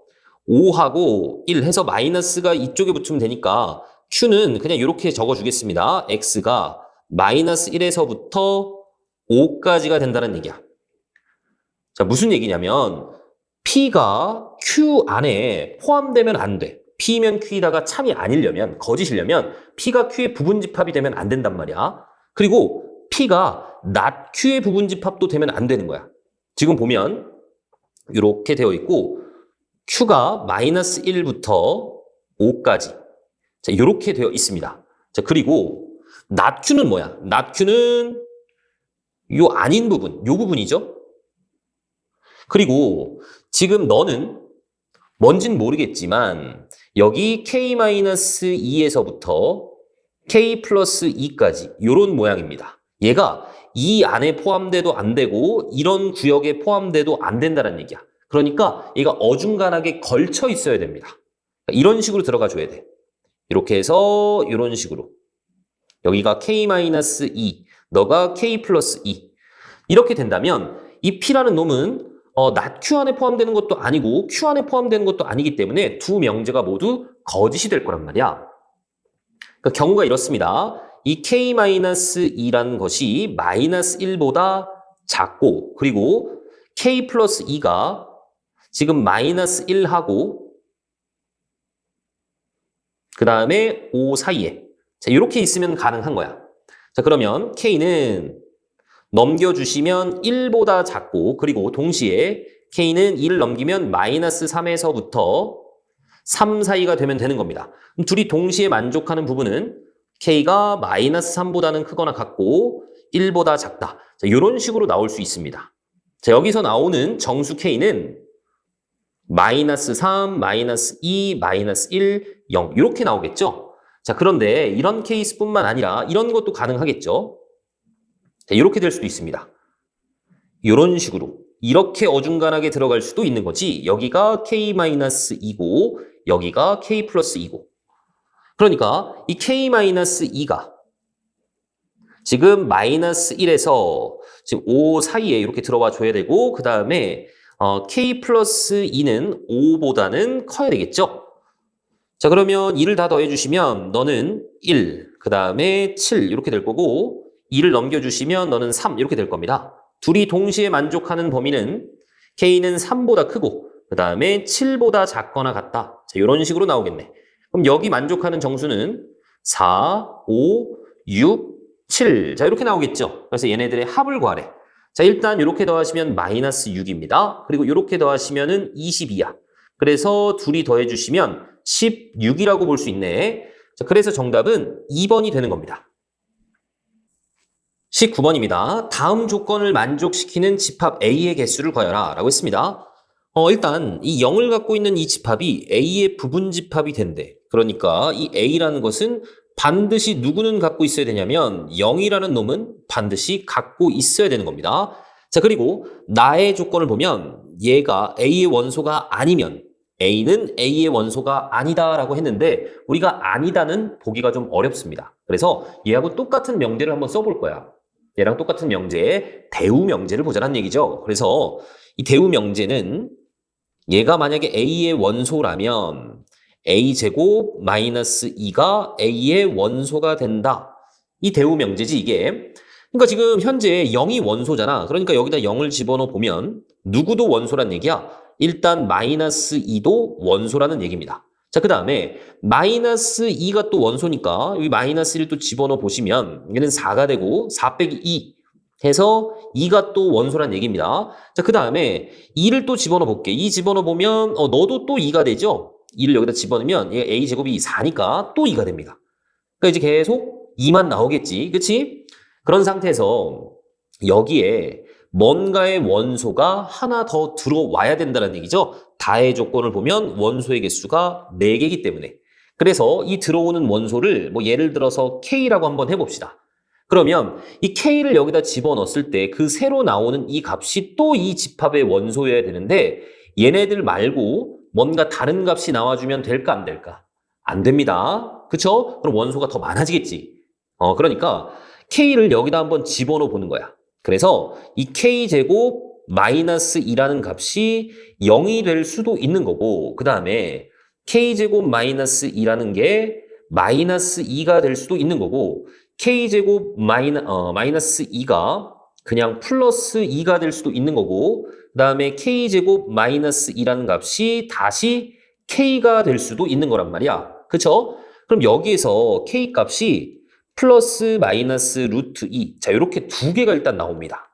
5하고 1 해서 마이너스가 이쪽에 붙으면 되니까 q는 그냥 이렇게 적어주겠습니다. x가 마이너스 1에서부터 5까지가 된다는 얘기야. 자, 무슨 얘기냐면 p가 q 안에 포함되면 안 돼. p면 q이다가 참이 아니려면, 거짓이려면 p가 q의 부분집합이 되면 안 된단 말이야. 그리고 p가 not q의 부분집합도 되면 안 되는 거야. 지금 보면 이렇게 되어 있고 q가 마이너스 1부터 5까지 자, 이렇게 되어 있습니다. 자, 그리고 not q는 뭐야? not q는 요 아닌 부분, 요 부분이죠. 그리고 지금 너는 뭔진 모르겠지만 여기 k-2에서부터 k 플러스 2까지 이런 모양입니다. 얘가 이 안에 포함돼도 안 되고 이런 구역에 포함돼도 안 된다는 얘기야. 그러니까 얘가 어중간하게 걸쳐 있어야 됩니다. 이런 식으로 들어가 줘야 돼. 이렇게 해서 이런 식으로. 여기가 k-2, 너가 k 플러스 2. 이렇게 된다면 이 p라는 놈은 not q 안에 포함되는 것도 아니고 q 안에 포함되는 것도 아니기 때문에 두 명제가 모두 거짓이 될 거란 말이야. 그러니까 경우가 이렇습니다. 이 k-2라는 것이 마이너스 1보다 작고 그리고 k 플러스 2가 지금 마이너스 1하고 그 다음에 5 사이에 자 이렇게 있으면 가능한 거야. 자 그러면 k는 넘겨주시면 1보다 작고 그리고 동시에 k는 2를 넘기면 마이너스 3에서부터 3 사이가 되면 되는 겁니다. 그럼 둘이 동시에 만족하는 부분은 k가 마이너스 3보다는 크거나 같고 1보다 작다. 자, 이런 식으로 나올 수 있습니다. 자, 여기서 나오는 정수 k는 마이너스 3, 마이너스 2, 마이너스 1, 0 이렇게 나오겠죠? 자, 그런데 이런 케이스뿐만 아니라 이런 것도 가능하겠죠? 자, 이렇게 될 수도 있습니다. 이런 식으로 이렇게 어중간하게 들어갈 수도 있는 거지. 여기가 k-2고 여기가 k 플러스 2고 그러니까 이 k-2가 지금 마이너스 1에서 지금 5 사이에 이렇게 들어와 줘야 되고 그 다음에 k 플러스 2는 5보다는 커야 되겠죠? 자 그러면 2를 다 더해주시면 너는 1, 그 다음에 7 이렇게 될 거고 2를 넘겨주시면 너는 3 이렇게 될 겁니다. 둘이 동시에 만족하는 범위는 k는 3보다 크고 그 다음에 7보다 작거나 같다. 자, 이런 식으로 나오겠네. 그럼 여기 만족하는 정수는 4, 5, 6, 7. 자, 이렇게 나오겠죠. 그래서 얘네들의 합을 구하래. 자, 일단 이렇게 더하시면 마이너스 6입니다. 그리고 이렇게 더하시면은 22야. 그래서 둘이 더해주시면 16이라고 볼 수 있네. 자, 그래서 정답은 2번이 되는 겁니다. 19번입니다. 다음 조건을 만족시키는 집합 A의 개수를 구하라 라고 했습니다. 일단 이 0을 갖고 있는 이 집합이 A의 부분 집합이 된대. 그러니까 이 A라는 것은 반드시 누구는 갖고 있어야 되냐면 0이라는 놈은 반드시 갖고 있어야 되는 겁니다. 자 그리고 나의 조건을 보면 얘가 A의 원소가 아니면 A는 A의 원소가 아니다라고 했는데 우리가 아니다는 보기가 좀 어렵습니다. 그래서 얘하고 똑같은 명제를 한번 써볼 거야. 얘랑 똑같은 명제, 대우 명제를 보자는 얘기죠. 그래서 이 대우 명제는 얘가 만약에 A의 원소라면 A제곱 마이너스 2가 A의 원소가 된다. 이 대우 명제지 이게. 그러니까 지금 현재 0이 원소잖아. 그러니까 여기다 0을 집어넣어 보면 누구도 원소란 얘기야. 일단 마이너스 2도 원소라는 얘기입니다. 자, 그 다음에 마이너스 2가 또 원소니까 여기 마이너스 1도 집어넣어 보시면 얘는 4가 되고 4 빼기 2 해서 2가 또 원소란 얘기입니다. 자, 그 다음에 2를 또 집어넣어 볼게. 2 집어넣어 보면 너도 또 2가 되죠? 2를 여기다 집어넣으면 얘 A제곱이 4니까 또 2가 됩니다. 그러니까 이제 계속 2만 나오겠지. 그치? 그런 상태에서 여기에 뭔가의 원소가 하나 더 들어와야 된다는 얘기죠. 다의 조건을 보면 원소의 개수가 4개이기 때문에. 그래서 이 들어오는 원소를 뭐 예를 들어서 K라고 한번 해봅시다. 그러면 이 K를 여기다 집어넣었을 때 그 새로 나오는 이 값이 또 이 집합의 원소여야 되는데 얘네들 말고 뭔가 다른 값이 나와주면 될까 안 될까? 안 됩니다. 그쵸? 그럼 원소가 더 많아지겠지. 그러니까 K를 여기다 한번 집어넣어 보는 거야. 그래서 이 K제곱 마이너스 2라는 값이 0이 될 수도 있는 거고 그 다음에 K제곱 마이너스 2라는 게 마이너스 2가 될 수도 있는 거고 K제곱 마이너스 2가 그냥 플러스 2가 될 수도 있는 거고 그 다음에 K제곱 마이너스 2라는 값이 다시 K가 될 수도 있는 거란 말이야. 그쵸? 그럼 여기에서 K 값이 플러스 마이너스 루트 2. 자, 이렇게 두 개가 일단 나옵니다.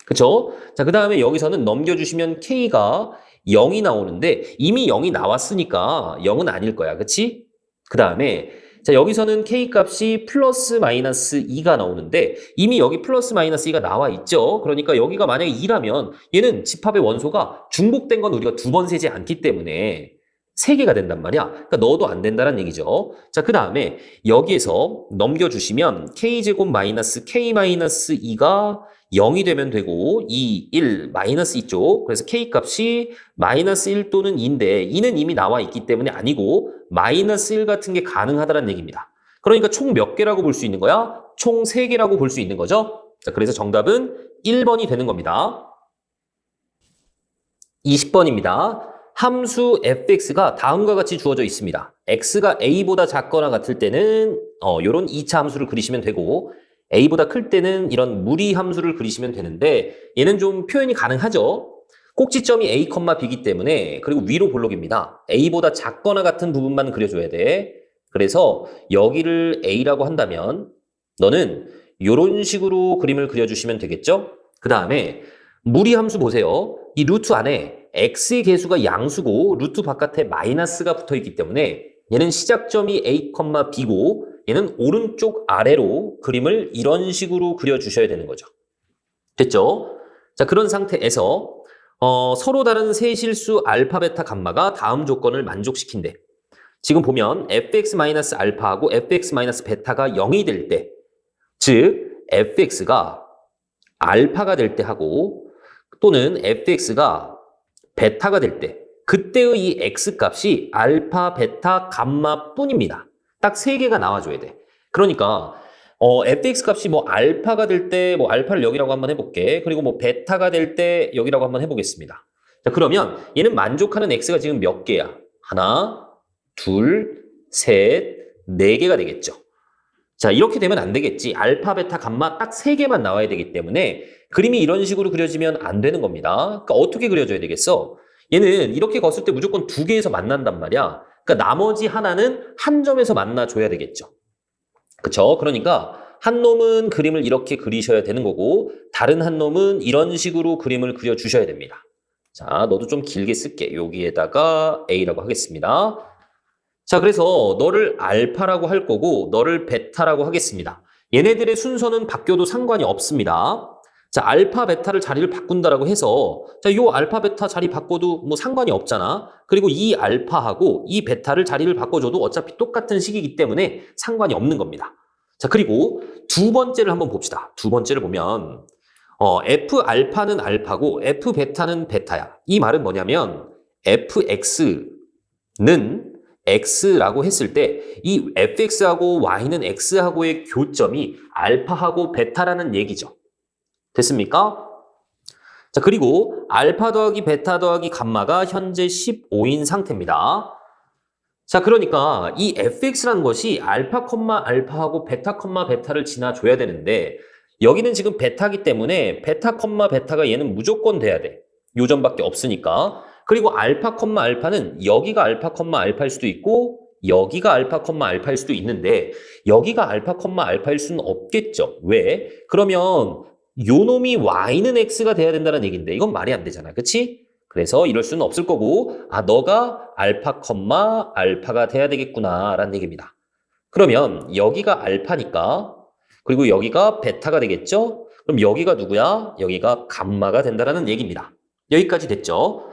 그쵸? 자, 그 다음에 여기서는 넘겨주시면 K가 0이 나오는데 이미 0이 나왔으니까 0은 아닐 거야. 그치? 그 다음에 자, 여기서는 K 값이 플러스 마이너스 2가 나오는데 이미 여기 플러스 마이너스 2가 나와 있죠. 그러니까 여기가 만약에 2라면 얘는 집합의 원소가 중복된 건 우리가 두 번 세지 않기 때문에 3개가 된단 말이야. 그러니까 넣어도 안 된다는 얘기죠. 자, 그 다음에 여기에서 넘겨주시면 K제곱 마이너스 K 마이너스 2가 0이 되면 되고 2, 1, 마이너스 2쪽. 그래서 K 값이 마이너스 1 또는 2인데 2는 이미 나와 있기 때문에 아니고 마이너스 1 같은 게 가능하다는 얘기입니다. 그러니까 총 몇 개라고 볼 수 있는 거야? 총 3개라고 볼 수 있는 거죠. 자, 그래서 정답은 1번이 되는 겁니다. 20번입니다. 함수 fx가 다음과 같이 주어져 있습니다. x가 a보다 작거나 같을 때는 이런 2차 함수를 그리시면 되고 a보다 클 때는 이런 무리 함수를 그리시면 되는데 얘는 좀 표현이 가능하죠. 꼭지점이 a, b이기 때문에 그리고 위로 볼록입니다. a보다 작거나 같은 부분만 그려줘야 돼. 그래서 여기를 a라고 한다면 너는 이런 식으로 그림을 그려주시면 되겠죠. 그 다음에 무리 함수 보세요. 이 루트 안에 x의 개수가 양수고 루트 바깥에 마이너스가 붙어있기 때문에 얘는 시작점이 a, b고 얘는 오른쪽 아래로 그림을 이런 식으로 그려주셔야 되는 거죠. 됐죠? 자, 그런 상태에서 서로 다른 세 실수 알파, 베타, 감마가 다음 조건을 만족시킨대. 지금 보면 fx-알파하고 fx-베타가 0이 될 때, 즉 fx가 알파가 될 때 하고 또는 fx가 베타가 될 때 그때의 이 x값이 알파, 베타, 감마 뿐입니다. 딱 3개가 나와줘야 돼. 그러니까 fx 값이 뭐 알파가 될 때 뭐 알파를 여기라고 한번 해볼게. 그리고 뭐 베타가 될 때 여기라고 한번 해보겠습니다. 자, 그러면 얘는 만족하는 x가 지금 몇 개야? 하나, 둘, 셋, 4개가 되겠죠. 자, 이렇게 되면 안 되겠지. 알파, 베타, 감마 딱 3개만 나와야 되기 때문에 그림이 이런 식으로 그려지면 안 되는 겁니다. 그러니까 어떻게 그려줘야 되겠어? 얘는 이렇게 걷을 때 무조건 2개에서 만난단 말이야. 그러니까 나머지 하나는 한 점에서 만나줘야 되겠죠. 그쵸? 그러니까 한 놈은 그림을 이렇게 그리셔야 되는 거고 다른 한 놈은 이런 식으로 그림을 그려주셔야 됩니다. 자, 너도 좀 길게 쓸게. 여기에다가 A라고 하겠습니다. 자, 그래서 너를 알파라고 할 거고 너를 베타라고 하겠습니다. 얘네들의 순서는 바뀌어도 상관이 없습니다. 자, 알파, 베타를 자리를 바꾼다라고 해서 자, 요 알파, 베타 자리 바꿔도 뭐 상관이 없잖아. 그리고 이 알파하고 이 베타를 자리를 바꿔줘도 어차피 똑같은 식이기 때문에 상관이 없는 겁니다. 자, 그리고 두 번째를 한번 봅시다. 두 번째를 보면 F 알파는 알파고 F 베타는 베타야. 이 말은 뭐냐면 fx는 x라고 했을 때 이 fx하고 y는 x하고의 교점이 알파하고 베타라는 얘기죠. 됐습니까? 자, 그리고 알파 더하기 베타 더하기 감마가 현재 15인 상태입니다. 자, 그러니까 이 fx라는 것이 알파 콤마 알파하고 베타 콤마 베타를 지나줘야 되는데 여기는 지금 베타기 때문에 베타 콤마 베타가 얘는 무조건 돼야 돼. 요 점밖에 없으니까. 그리고 알파 콤마 알파는 여기가 알파 콤마 알파일 수도 있고 여기가 알파 콤마 알파일 수도 있는데 여기가 알파 콤마 알파일 수는 없겠죠. 왜? 그러면 요 놈이 y는 x가 돼야 된다는 얘기인데 이건 말이 안 되잖아. 그치? 그래서 이럴 수는 없을 거고 너가 알파 콤마 알파가 돼야 되겠구나 라는 얘기입니다. 그러면 여기가 알파니까 그리고 여기가 베타가 되겠죠? 그럼 여기가 누구야? 여기가 감마가 된다라는 얘기입니다. 여기까지 됐죠?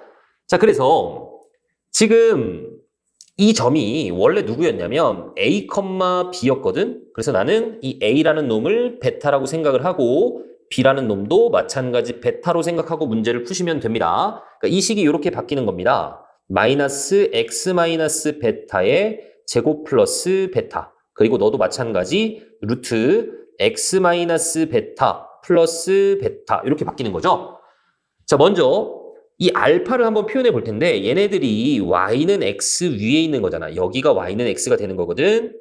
자, 그래서 지금 이 점이 원래 누구였냐면 A, B였거든? 그래서 나는 이 A라는 놈을 베타라고 생각을 하고 B라는 놈도 마찬가지 베타로 생각하고 문제를 푸시면 됩니다. 그러니까 이 식이 이렇게 바뀌는 겁니다. 마이너스 X 마이너스 베타의 제곱 플러스 베타. 그리고 너도 마찬가지 루트 X 마이너스 베타 플러스 베타 이렇게 바뀌는 거죠. 자, 먼저 이 알파를 한번 표현해 볼 텐데 얘네들이 y는 x 위에 있는 거잖아. 여기가 y는 x가 되는 거거든.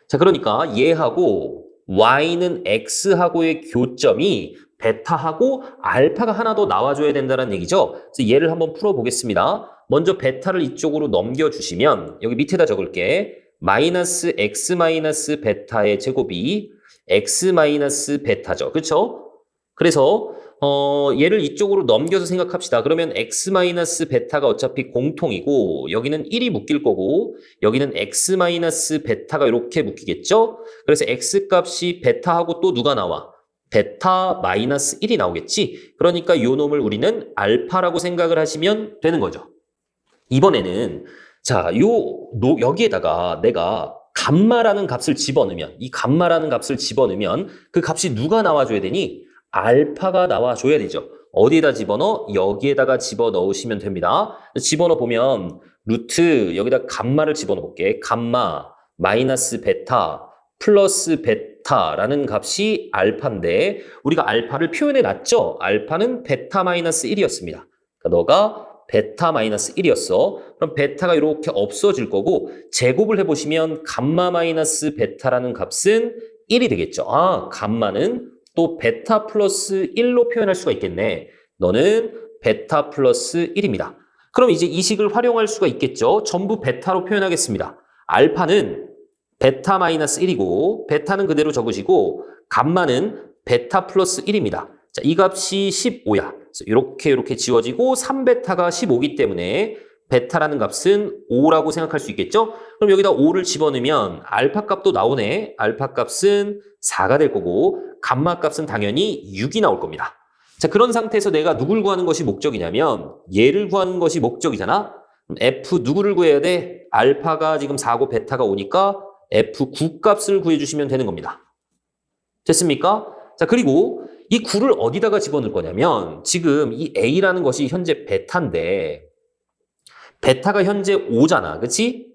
자, 그러니까 얘하고 y는 x하고의 교점이 베타하고 알파가 하나 더 나와줘야 된다는 얘기죠. 그래서 얘를 한번 풀어보겠습니다. 먼저 베타를 이쪽으로 넘겨주시면 여기 밑에다 적을게. 마이너스 x 마이너스 베타의 제곱이 x 마이너스 베타죠. 그렇죠? 그래서 얘를 이쪽으로 넘겨서 생각합시다. 그러면 x 마이너스 베타가 어차피 공통이고 여기는 1이 묶일 거고 여기는 x 마이너스 베타가 이렇게 묶이겠죠? 그래서 x 값이 베타하고 또 누가 나와? 베타 마이너스 1이 나오겠지? 그러니까 요 놈을 우리는 알파라고 생각을 하시면 되는 거죠. 이번에는 자, 여기에다가 내가 감마라는 값을 집어넣으면 이 감마라는 값을 집어넣으면 그 값이 누가 나와줘야 되니? 알파가 나와줘야 되죠. 어디에다 집어넣어? 여기에다가 집어넣으시면 됩니다. 집어넣어 보면 루트 여기다 감마를 집어넣어 볼게. 감마 마이너스 베타 플러스 베타라는 값이 알파인데 우리가 알파를 표현해 놨죠. 알파는 베타 마이너스 1이었습니다. 그러니까 너가 베타 마이너스 1이었어. 그럼 베타가 이렇게 없어질 거고 제곱을 해보시면 감마 마이너스 베타라는 값은 1이 되겠죠. 감마는 또 베타 플러스 1로 표현할 수가 있겠네. 너는 베타 플러스 1입니다. 그럼 이제 이 식을 활용할 수가 있겠죠. 전부 베타로 표현하겠습니다. 알파는 베타 마이너스 1이고 베타는 그대로 적으시고 감마는 베타 플러스 1입니다. 자, 이 값이 15야. 그래서 이렇게 지워지고 3베타가 15이기 때문에 베타라는 값은 5라고 생각할 수 있겠죠? 그럼 여기다 5를 집어넣으면 알파 값도 나오네. 알파 값은 4가 될 거고 감마 값은 당연히 6이 나올 겁니다. 자, 그런 상태에서 내가 누굴 구하는 것이 목적이냐면 얘를 구하는 것이 목적이잖아. 그럼 F 누구를 구해야 돼? 알파가 지금 4고 베타가 5니까 F9 값을 구해주시면 되는 겁니다. 됐습니까? 자, 그리고 이 9를 어디다가 집어넣을 거냐면 지금 이 A라는 것이 현재 베타인데 베타가 현재 5잖아. 그치?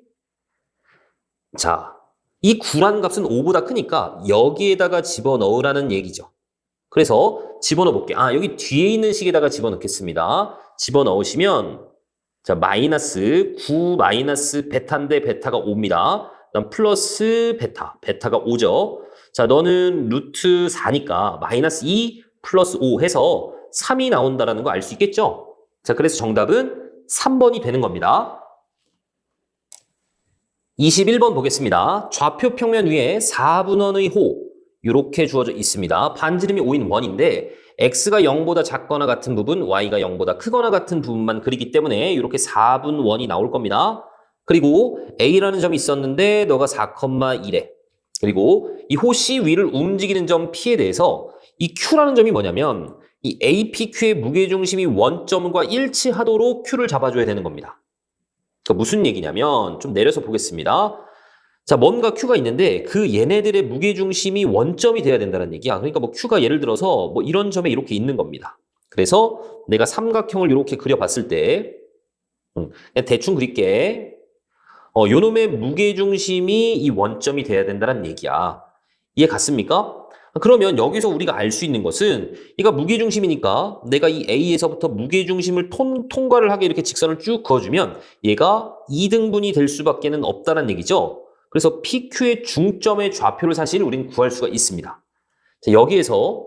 자, 이 9라는 값은 5보다 크니까 여기에다가 집어넣으라는 얘기죠. 그래서 집어넣어 볼게. 여기 뒤에 있는 식에다가 집어넣겠습니다. 집어넣으시면 자, 마이너스 9 마이너스 베타인데 베타가 5입니다. 그다음 플러스 베타가 5죠. 자, 너는 루트 4니까 마이너스 2 플러스 5 해서 3이 나온다는 거 알 수 있겠죠? 자, 그래서 정답은 3번이 되는 겁니다. 21번 보겠습니다. 좌표 평면 위에 4분원의 호 이렇게 주어져 있습니다. 반지름이 5인 원인데 x가 0보다 작거나 같은 부분, y가 0보다 크거나 같은 부분만 그리기 때문에 이렇게 4분원이 나올 겁니다. 그리고 a라는 점이 있었는데 너가 4,1에 그리고 이 호 C 위를 움직이는 점 P에 대해서 이 Q라는 점이 뭐냐면 이 APQ의 무게중심이 원점과 일치하도록 Q를 잡아줘야 되는 겁니다. 그러니까 무슨 얘기냐면 좀 내려서 보겠습니다. 자, 뭔가 Q가 있는데 그 얘네들의 무게중심이 원점이 돼야 된다는 얘기야. 그러니까 뭐 Q가 예를 들어서 뭐 이런 점에 이렇게 있는 겁니다. 그래서 내가 삼각형을 이렇게 그려봤을 때 그냥 대충 그릴게. 요 놈의 무게중심이 이 원점이 돼야 된다는 얘기야. 이해 갔습니까? 그러면 여기서 우리가 알 수 있는 것은 얘가 무게중심이니까 내가 이 A에서부터 무게중심을 통과를 하게 이렇게 직선을 쭉 그어주면 얘가 2등분이 될 수밖에는 없다는 얘기죠. 그래서 PQ의 중점의 좌표를 사실 우리는 구할 수가 있습니다. 자, 여기에서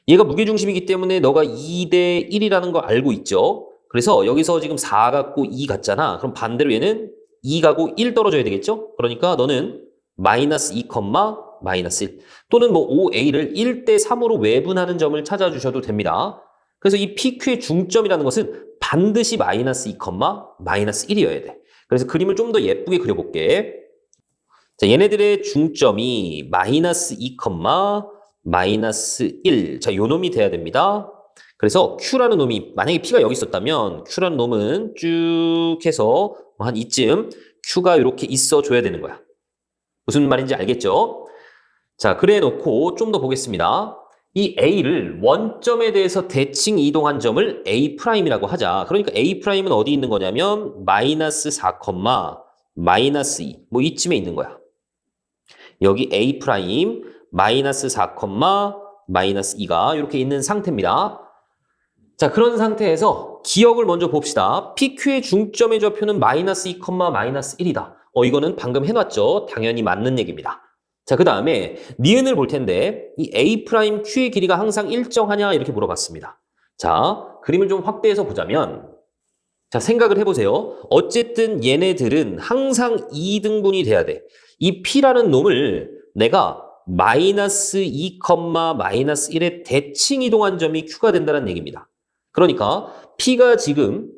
얘가 무게중심이기 때문에 너가 2대 1이라는 거 알고 있죠? 그래서 여기서 지금 4 같고 2 같잖아. 그럼 반대로 얘는 2 가고 1 떨어져야 되겠죠? 그러니까 너는 마이너스 2, 마이너스 1 또는 뭐 5a를 1대 3으로 외분하는 점을 찾아주셔도 됩니다. 그래서 이 PQ의 중점이라는 것은 반드시 마이너스 2, 마이너스 1이어야 돼. 그래서 그림을 좀 더 예쁘게 그려볼게. 자, 얘네들의 중점이 마이너스 2, 마이너스 1. 자, 요 놈이 돼야 됩니다. 그래서 Q라는 놈이 만약에 P가 여기 있었다면 Q라는 놈은 쭉 해서 한 이쯤 Q가 이렇게 있어줘야 되는 거야. 무슨 말인지 알겠죠? 자, 그래 놓고 좀 더 보겠습니다. 이 A를 원점에 대해서 대칭 이동한 점을 A'이라고 하자. 그러니까 A'은 어디 있는 거냐면 마이너스 4, 마이너스 2. 뭐 이쯤에 있는 거야. 여기 A' 마이너스 4, 마이너스 2가 이렇게 있는 상태입니다. 자, 그런 상태에서 기억을 먼저 봅시다. PQ의 중점의 좌표는 마이너스 2, 마이너스 1이다. 이거는 방금 해놨죠. 당연히 맞는 얘기입니다. 자, 그 다음에 니은을 볼 텐데 이 A'Q의 길이가 항상 일정하냐 이렇게 물어봤습니다. 자, 그림을 좀 확대해서 보자면 자, 생각을 해보세요. 어쨌든 얘네들은 항상 2등분이 돼야 돼. 이 P라는 놈을 내가 마이너스 2, 마이너스 1의 대칭 이동한 점이 Q가 된다는 얘기입니다. 그러니까 P가 지금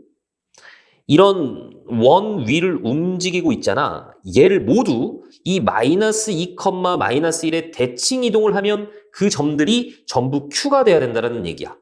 이런 원 위를 움직이고 있잖아. 얘를 모두 이 마이너스 2, 마이너스 1의 대칭 이동을 하면 그 점들이 전부 Q가 돼야 된다는 얘기야.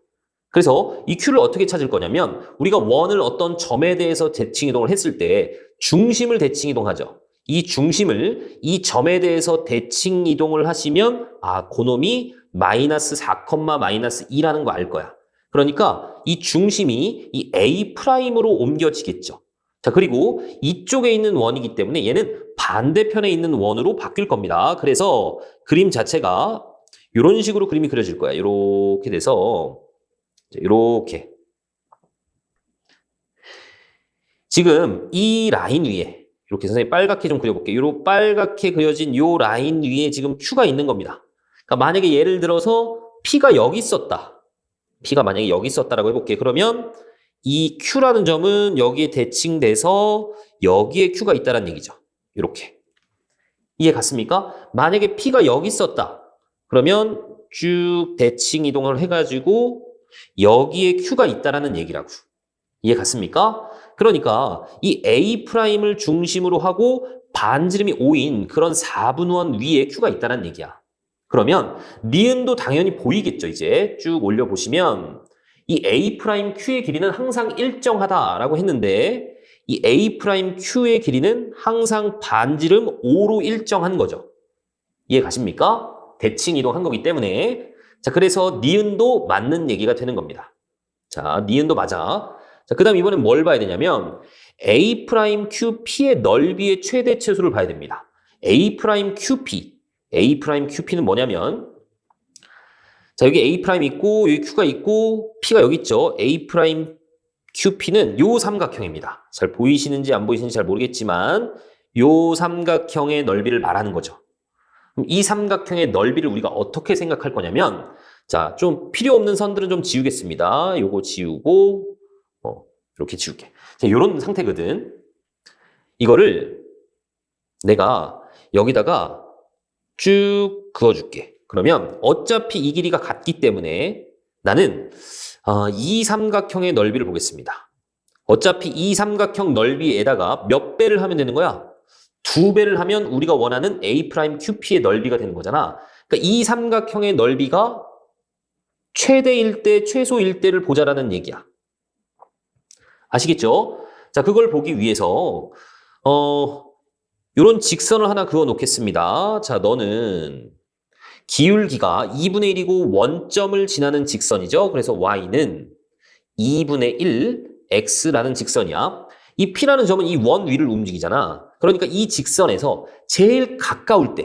그래서 이 Q를 어떻게 찾을 거냐면 우리가 원을 어떤 점에 대해서 대칭 이동을 했을 때 중심을 대칭 이동하죠. 이 중심을 이 점에 대해서 대칭 이동을 하시면 그놈이 마이너스 4, 마이너스 2라는 거 알 거야. 그러니까 이 중심이 이 A'으로 옮겨지겠죠. 자, 그리고 이쪽에 있는 원이기 때문에 얘는 반대편에 있는 원으로 바뀔 겁니다. 그래서 그림 자체가 이런 식으로 그림이 그려질 거야. 이렇게 돼서 이렇게 지금 이 라인 위에 이렇게 선생님 빨갛게 좀 그려볼게요. 이렇게 빨갛게 그려진 이 라인 위에 지금 Q가 있는 겁니다. 그러니까 만약에 예를 들어서 P가 여기 있었다. P가 만약에 여기 있었다라고 해볼게요. 그러면 이 Q라는 점은 여기에 대칭돼서 여기에 Q가 있다는 얘기죠. 이렇게. 이해 갔습니까? 만약에 P가 여기 있었다. 그러면 쭉 대칭 이동을 해가지고 여기에 Q가 있다라는 얘기라고. 이해 갔습니까? 그러니까 이 A'을 중심으로 하고 반지름이 5인 그런 4분원 위에 Q가 있다는 얘기야. 그러면 니은도 당연히 보이겠죠. 이제 쭉 올려보시면 이 A'Q의 길이는 항상 일정하다라고 했는데 이 A'Q의 길이는 항상 반지름 5로 일정한 거죠. 이해 가십니까? 대칭 이동한 거기 때문에 자, 그래서 니은도 맞는 얘기가 되는 겁니다. 자, 니은도 맞아. 자, 그 다음 이번엔 뭘 봐야 되냐면 A'QP의 넓이의 최대 최소를 봐야 됩니다. A'QP는 뭐냐면 자, 여기 A' 있고 여기 Q가 있고 P가 여기 있죠. A'QP는 요 삼각형입니다. 잘 보이시는지 안 보이시는지 잘 모르겠지만 요 삼각형의 넓이를 말하는 거죠. 그럼 이 삼각형의 넓이를 우리가 어떻게 생각할 거냐면 자, 좀 필요 없는 선들은 좀 지우겠습니다. 요거 지우고 이렇게 지울게. 자, 요런 상태거든. 이거를 내가 여기다가 쭉 그어줄게. 그러면 어차피 이 길이가 같기 때문에 나는 이 삼각형의 넓이를 보겠습니다. 어차피 이 삼각형 넓이에다가 몇 배를 하면 되는 거야? 2배를 하면 우리가 원하는 A'QP의 넓이가 되는 거잖아. 그러니까 이 삼각형의 넓이가 최대일 때, 최소일 때를 보자라는 얘기야. 아시겠죠? 자, 그걸 보기 위해서 요런 직선을 하나 그어 놓겠습니다. 자, 너는 기울기가 2분의 1이고 원점을 지나는 직선이죠. 그래서 y는 2분의 1 x라는 직선이야. 이 P라는 점은 이 원 위를 움직이잖아. 그러니까 이 직선에서 제일 가까울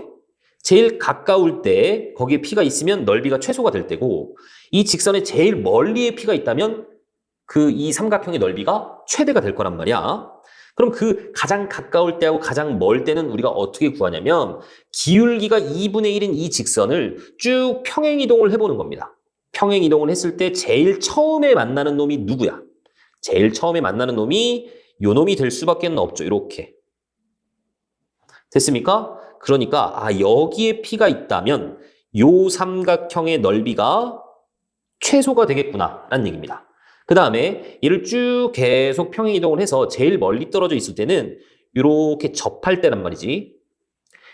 때 거기에 P가 있으면 넓이가 최소가 될 때고 이 직선에 제일 멀리에 P가 있다면 이 삼각형의 넓이가 최대가 될 거란 말이야. 그럼 그 가장 가까울 때하고 가장 멀 때는 우리가 어떻게 구하냐면 기울기가 2분의 1인 이 직선을 쭉 평행이동을 해보는 겁니다. 평행이동을 했을 때 제일 처음에 만나는 놈이 누구야? 제일 처음에 만나는 놈이 요 놈이 될 수밖에 없죠. 이렇게. 됐습니까? 그러니까 여기에 P가 있다면 요 삼각형의 넓이가 최소가 되겠구나 라는 얘기입니다. 그 다음에 얘를 쭉 계속 평행이동을 해서 제일 멀리 떨어져 있을 때는 이렇게 접할 때란 말이지.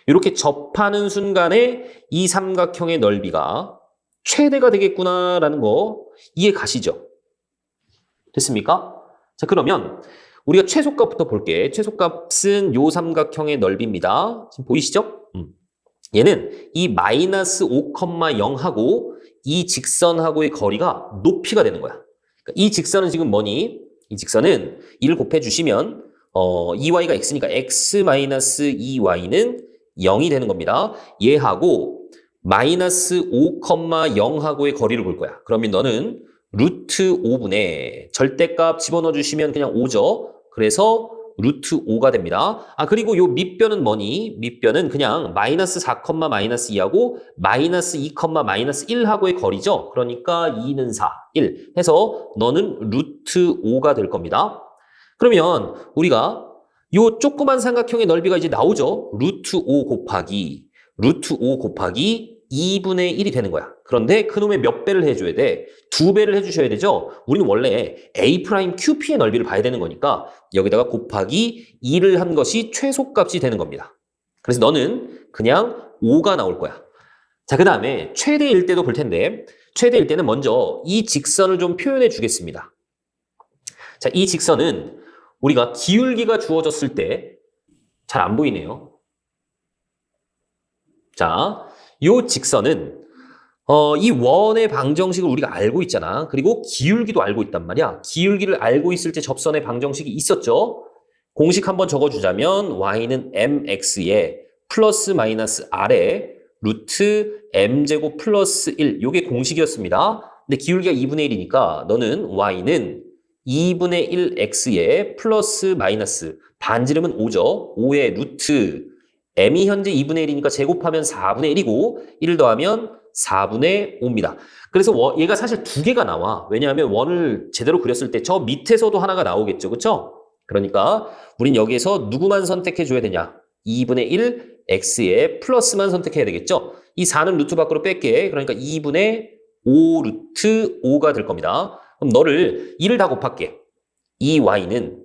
이렇게 접하는 순간에 이 삼각형의 넓이가 최대가 되겠구나라는 거 이해 가시죠? 됐습니까? 자, 그러면 우리가 최소값부터 볼게. 최소값은 요 삼각형의 넓이입니다. 지금 보이시죠? 얘는 이 마이너스 5,0하고 이 직선하고의 거리가 높이가 되는 거야. 이 직선은 지금 뭐니? 이 직선은 1 곱해주시면 2y가 x니까 x-2y는 0이 되는 겁니다. 얘하고 마이너스 5,0하고의 거리를 볼 거야. 그러면 너는 루트 5분의 절대값 집어넣어 주시면 그냥 5죠. 그래서 루트 5가 됩니다. 그리고 요 밑변은 뭐니? 밑변은 그냥 마이너스 4, 마이너스 2하고 마이너스 2, 마이너스 1하고의 거리죠. 그러니까 2는 4, 1 해서 너는 루트 5가 될 겁니다. 그러면 우리가 요 조그만 삼각형의 넓이가 이제 나오죠. 루트 5 곱하기 2분의 1이 되는 거야. 그런데 그놈의 몇 배를 해줘야 돼? 2배를 해주셔야 되죠? 우리는 원래 A'QP의 넓이를 봐야 되는 거니까 여기다가 곱하기 2를 한 것이 최소값이 되는 겁니다. 그래서 너는 그냥 5가 나올 거야. 자, 그 다음에 최대일 때도 볼 텐데 최대일 때는 먼저 이 직선을 좀 표현해 주겠습니다. 자, 이 직선은 우리가 기울기가 주어졌을 때 잘 안 보이네요. 자, 요 직선은 이 원의 방정식을 우리가 알고 있잖아. 그리고 기울기도 알고 있단 말이야. 기울기를 알고 있을 때 접선의 방정식이 있었죠. 공식 한번 적어주자면 y는 mx에 플러스 마이너스 r에 루트 m제곱 플러스 1 요게 공식이었습니다. 근데 기울기가 2분의 1이니까 너는 y는 2분의 1x에 플러스 마이너스 반지름은 5죠. 5의 루트 m이 현재 2분의 1이니까 제곱하면 4분의 1이고 1을 더하면 4분의 5입니다. 그래서 얘가 사실 두 개가 나와. 왜냐하면 원을 제대로 그렸을 때 저 밑에서도 하나가 나오겠죠. 그렇죠? 그러니까 우린 여기에서 누구만 선택해 줘야 되냐? 2분의 1 x에 플러스만 선택해야 되겠죠? 이 4는 루트 밖으로 뺄게. 그러니까 2분의 5 루트 5가 될 겁니다. 그럼 너를 2를 다 곱할게. 이 y는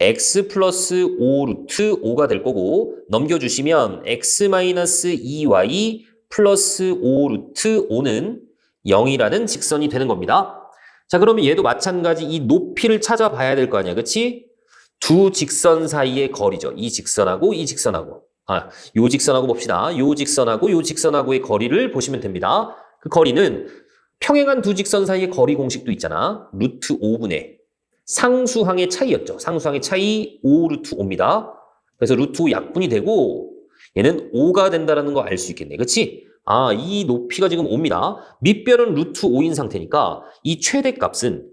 x 플러스 5 루트 5가 될 거고 넘겨주시면 x 마이너스 2y 플러스 5 루트 5는 0이라는 직선이 되는 겁니다. 자, 그러면 얘도 마찬가지 이 높이를 찾아봐야 될 거 아니야. 그치? 두 직선 사이의 거리죠. 이 직선하고 이 직선하고. 요 직선하고 봅시다. 요 직선하고 요 직선하고의 거리를 보시면 됩니다. 그 거리는 평행한 두 직선 사이의 거리 공식도 있잖아. 루트 5분의 상수항의 차이였죠. 상수항의 차이 5 루트 5입니다. 그래서 루트 5 약분이 되고 얘는 5가 된다는 거 알 수 있겠네. 그치? 이 높이가 지금 5입니다. 밑변은 루트 5인 상태니까 이 최대값은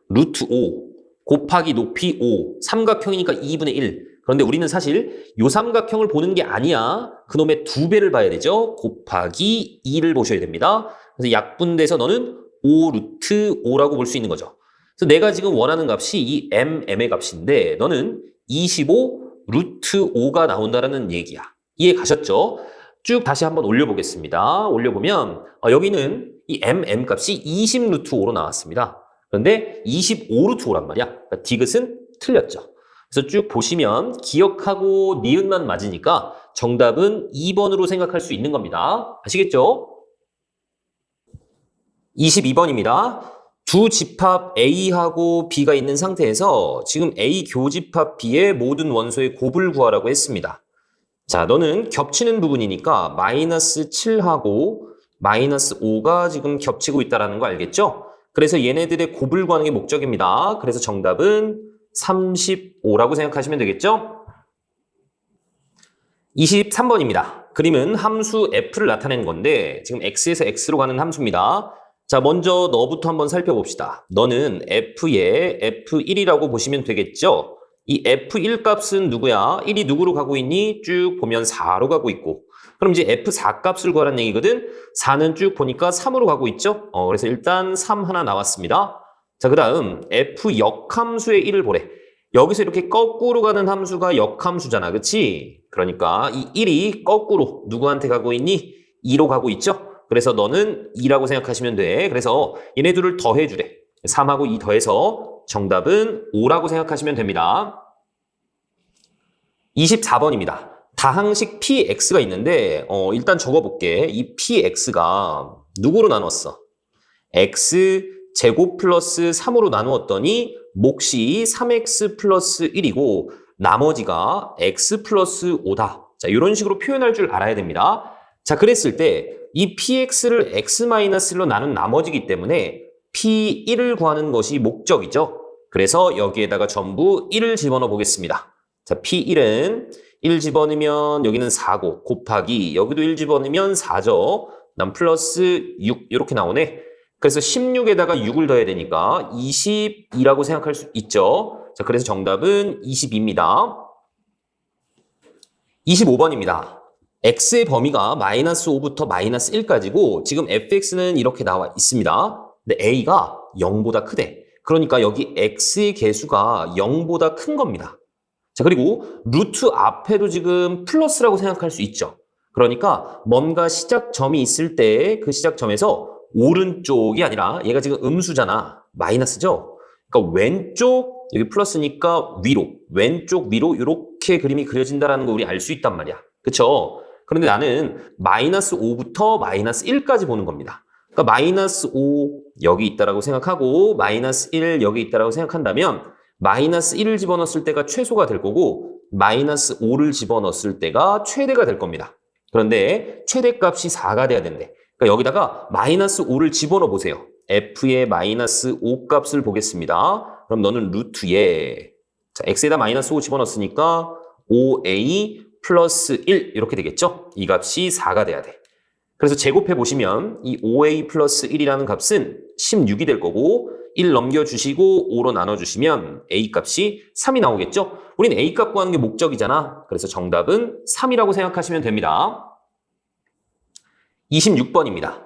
루트 5 곱하기 높이 5 삼각형이니까 2분의 1. 그런데 우리는 사실 이 삼각형을 보는 게 아니야. 그놈의 2배를 봐야 되죠. 곱하기 2를 보셔야 됩니다. 그래서 약분돼서 너는 5 루트 5라고 볼 수 있는 거죠. 그래서 내가 지금 원하는 값이 이 m의 값인데 너는 25 루트 5가 나온다는 얘기야. 이해 가셨죠? 쭉 다시 한번 올려보겠습니다. 올려보면 여기는 이 m 값이 20 루트 5로 나왔습니다. 그런데 25 루트 5란 말이야. 그러니까 디귿은 틀렸죠. 그래서 쭉 보시면 기억하고 니은만 맞으니까 정답은 2번으로 생각할 수 있는 겁니다. 아시겠죠? 22번입니다. 두 집합 A하고 B가 있는 상태에서 지금 A 교집합 B의 모든 원소의 곱을 구하라고 했습니다. 자, 너는 겹치는 부분이니까 마이너스 7하고 마이너스 5가 지금 겹치고 있다는 거 알겠죠? 그래서 얘네들의 곱을 구하는 게 목적입니다. 그래서 정답은 35라고 생각하시면 되겠죠? 23번입니다. 그림은 함수 f를 나타낸 건데 지금 x에서 x로 가는 함수입니다. 자, 먼저 너부터 한번 살펴봅시다. 너는 f의 f1이라고 보시면 되겠죠? 이 f1 값은 누구야? 1이 누구로 가고 있니? 쭉 보면 4로 가고 있고. 그럼 이제 f4 값을 구하라는 얘기거든? 4는 쭉 보니까 3으로 가고 있죠? 그래서 일단 3 하나 나왔습니다. 자, 그 다음 f 역함수의 1을 보래. 여기서 이렇게 거꾸로 가는 함수가 역함수잖아. 그치? 그러니까 이 1이 거꾸로 누구한테 가고 있니? 2로 가고 있죠? 그래서 너는 2라고 생각하시면 돼. 그래서 얘네 둘을 더해주래. 3하고 2 더해서 정답은 5라고 생각하시면 됩니다. 24번입니다. 다항식 px가 있는데 일단 적어볼게. 이 px가 누구로 나눴어? x 제곱 플러스 3으로 나누었더니 몫이 3x 플러스 1이고 나머지가 x 플러스 5다. 자, 이런 식으로 표현할 줄 알아야 됩니다. 자, 그랬을 때 이 px를 x-1로 나눈 나머지기 때문에 p1을 구하는 것이 목적이죠. 그래서 여기에다가 전부 1을 집어넣어 보겠습니다. 자, p1은 1 집어넣으면 여기는 4고 곱하기 여기도 1 집어넣으면 4죠. 난 플러스 6 이렇게 나오네. 그래서 16에다가 6을 더해야 되니까 22라고 생각할 수 있죠. 자, 그래서 정답은 22입니다. 25번입니다. x의 범위가 마이너스 5부터 마이너스 1까지고 지금 fx는 이렇게 나와 있습니다. 근데 a가 0보다 크대. 그러니까 여기 x의 개수가 0보다 큰 겁니다. 자, 그리고 루트 앞에도 지금 플러스라고 생각할 수 있죠. 그러니까 뭔가 시작점이 있을 때 그 시작점에서 오른쪽이 아니라 얘가 지금 음수잖아. 마이너스죠. 그러니까 왼쪽 여기 플러스니까 위로 왼쪽 위로 이렇게 그림이 그려진다는 거 우리 알 수 있단 말이야. 그쵸? 그런데 나는 마이너스 5부터 마이너스 1까지 보는 겁니다. 그러니까 마이너스 5 여기 있다라고 생각하고 마이너스 1 여기 있다라고 생각한다면 마이너스 1을 집어넣었을 때가 최소가 될 거고 마이너스 5를 집어넣었을 때가 최대가 될 겁니다. 그런데 최대값이 4가 돼야 된대. 그러니까 여기다가 마이너스 5를 집어넣어 보세요. f의 마이너스 5 값을 보겠습니다. 그럼 너는 루트에 자, x에다 마이너스 5 집어넣었으니까 5a 플러스 1 이렇게 되겠죠? 이 값이 4가 돼야 돼. 그래서 제곱해 보시면 이 5a 플러스 1이라는 값은 16이 될 거고 1 넘겨주시고 5로 나눠주시면 a 값이 3이 나오겠죠? 우린 a 값 구하는 게 목적이잖아. 그래서 정답은 3이라고 생각하시면 됩니다. 26번입니다.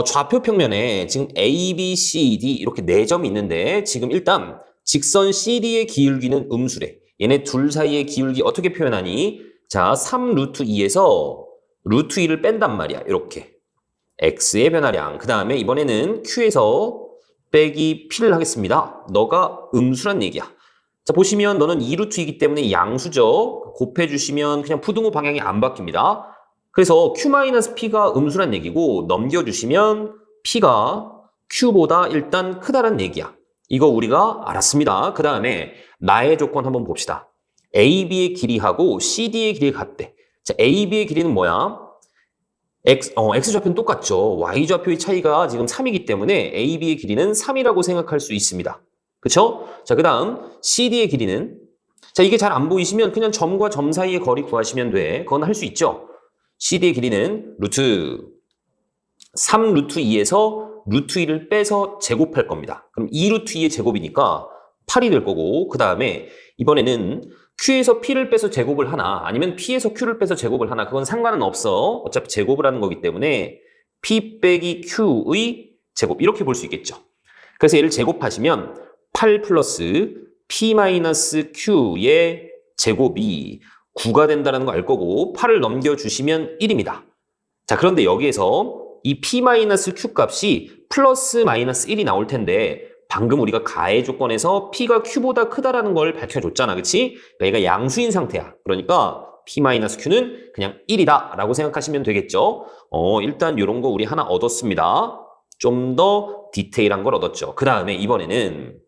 좌표 평면에 지금 A, B, C, D 이렇게 4점이 있는데 지금 일단 직선 CD의 기울기는 음수래. 얘네 둘 사이의 기울기 어떻게 표현하니? 자, 3 루트 2에서 루트 2를 뺀단 말이야. 이렇게. X의 변화량. 그 다음에 이번에는 Q에서 빼기 P를 하겠습니다. 너가 음수란 얘기야. 자, 보시면 너는 2루트이기 때문에 양수죠. 곱해주시면 그냥 푸등호 방향이 안 바뀝니다. 그래서 Q-P가 음수란 얘기고 넘겨주시면 P가 Q보다 일단 크다란 얘기야. 이거 우리가 알았습니다. 그 다음에 나의 조건 한번 봅시다. AB의 길이하고 CD의 길이가 같대. 자, AB의 길이는 뭐야? X좌표는 똑같죠. Y좌표의 차이가 지금 3이기 때문에 AB의 길이는 3이라고 생각할 수 있습니다. 그쵸? 자, 그 다음 CD의 길이는 자, 이게 잘 안 보이시면 그냥 점과 점 사이의 거리 구하시면 돼. 그건 할 수 있죠. CD의 길이는 루트 3 루트 2에서 루트 2를 빼서 제곱할 겁니다. 그럼 2 루트 2의 제곱이니까 8이 될 거고 그 다음에 이번에는 Q에서 P를 빼서 제곱을 하나 아니면 P에서 Q를 빼서 제곱을 하나 그건 상관은 없어. 어차피 제곱을 하는 거기 때문에 P 빼기 Q의 제곱 이렇게 볼 수 있겠죠. 그래서 얘를 제곱하시면 8 플러스 P 마이너스 Q의 제곱이 9가 된다는 거 알 거고 8을 넘겨주시면 1입니다. 자, 그런데 여기에서 이 P-Q 값이 플러스 마이너스 1이 나올 텐데 방금 우리가 가해 조건에서 P가 Q보다 크다라는 걸 밝혀줬잖아. 그치? 그러니까 얘가 양수인 상태야. 그러니까 P-Q는 그냥 1이다 라고 생각하시면 되겠죠. 일단 이런 거 우리 하나 얻었습니다. 좀 더 디테일한 걸 얻었죠. 그 다음에 이번에는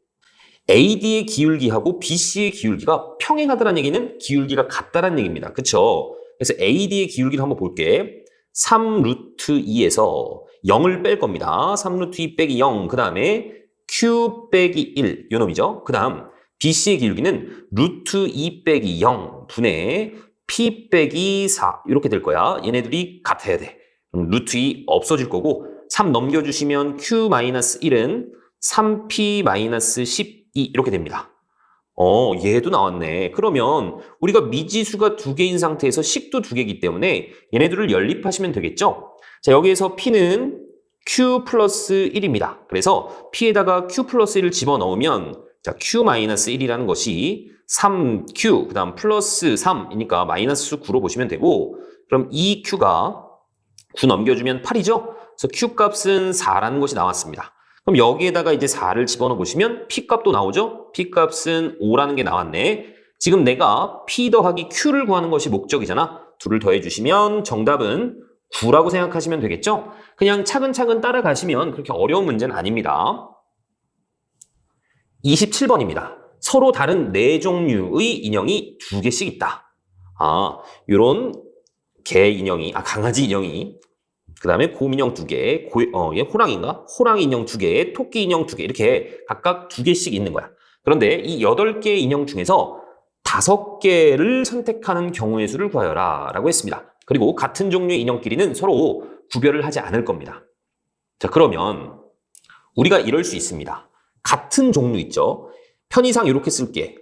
AD의 기울기하고 BC의 기울기가 평행하다는 얘기는 기울기가 같다는 얘기입니다. 그쵸? 그래서 AD의 기울기를 한번 볼게. 3 루트 2에서 0을 뺄 겁니다. 3 루트 2 빼기 0. 그 다음에 Q 빼기 1. 요 놈이죠. 그 다음 BC의 기울기는 루트 2 빼기 0 분의 P 빼기 4 이렇게 될 거야. 얘네들이 같아야 돼. 그럼 루트 2 없어질 거고 3 넘겨주시면 Q-1은 3P-12 이렇게 됩니다. 얘도 나왔네. 그러면 우리가 미지수가 2개인 상태에서 식도 2개이기 때문에 얘네들을 연립하시면 되겠죠? 자, 여기에서 P는 Q 플러스 1입니다. 그래서 P에다가 Q 플러스 1을 집어넣으면 자, Q-1이라는 것이 3Q, 그 다음 플러스 3이니까 마이너스 9로 보시면 되고 그럼 이 Q가 9 넘겨주면 8이죠? 그래서 Q 값은 4라는 것이 나왔습니다. 그럼 여기에다가 이제 4를 집어넣어 보시면 P 값도 나오죠? P 값은 5라는 게 나왔네. 지금 내가 P 더하기 Q를 구하는 것이 목적이잖아. 둘을 더해 주시면 정답은 9라고 생각하시면 되겠죠? 그냥 차근차근 따라가시면 그렇게 어려운 문제는 아닙니다. 27번입니다. 서로 다른 4종류의 인형이 2개씩 있다. 요런 개 인형이, 강아지 인형이, 그 다음에 곰 인형 2개, 얘 호랑이인가? 호랑이 인형 2개, 토끼 인형 2개, 이렇게 각각 2개씩 있는 거야. 그런데 이 8개의 인형 중에서 5개를 선택하는 경우의 수를 구하여라 라고 했습니다. 그리고 같은 종류의 인형끼리는 서로 구별을 하지 않을 겁니다. 자, 그러면 우리가 이럴 수 있습니다. 같은 종류 있죠? 편의상 이렇게 쓸게.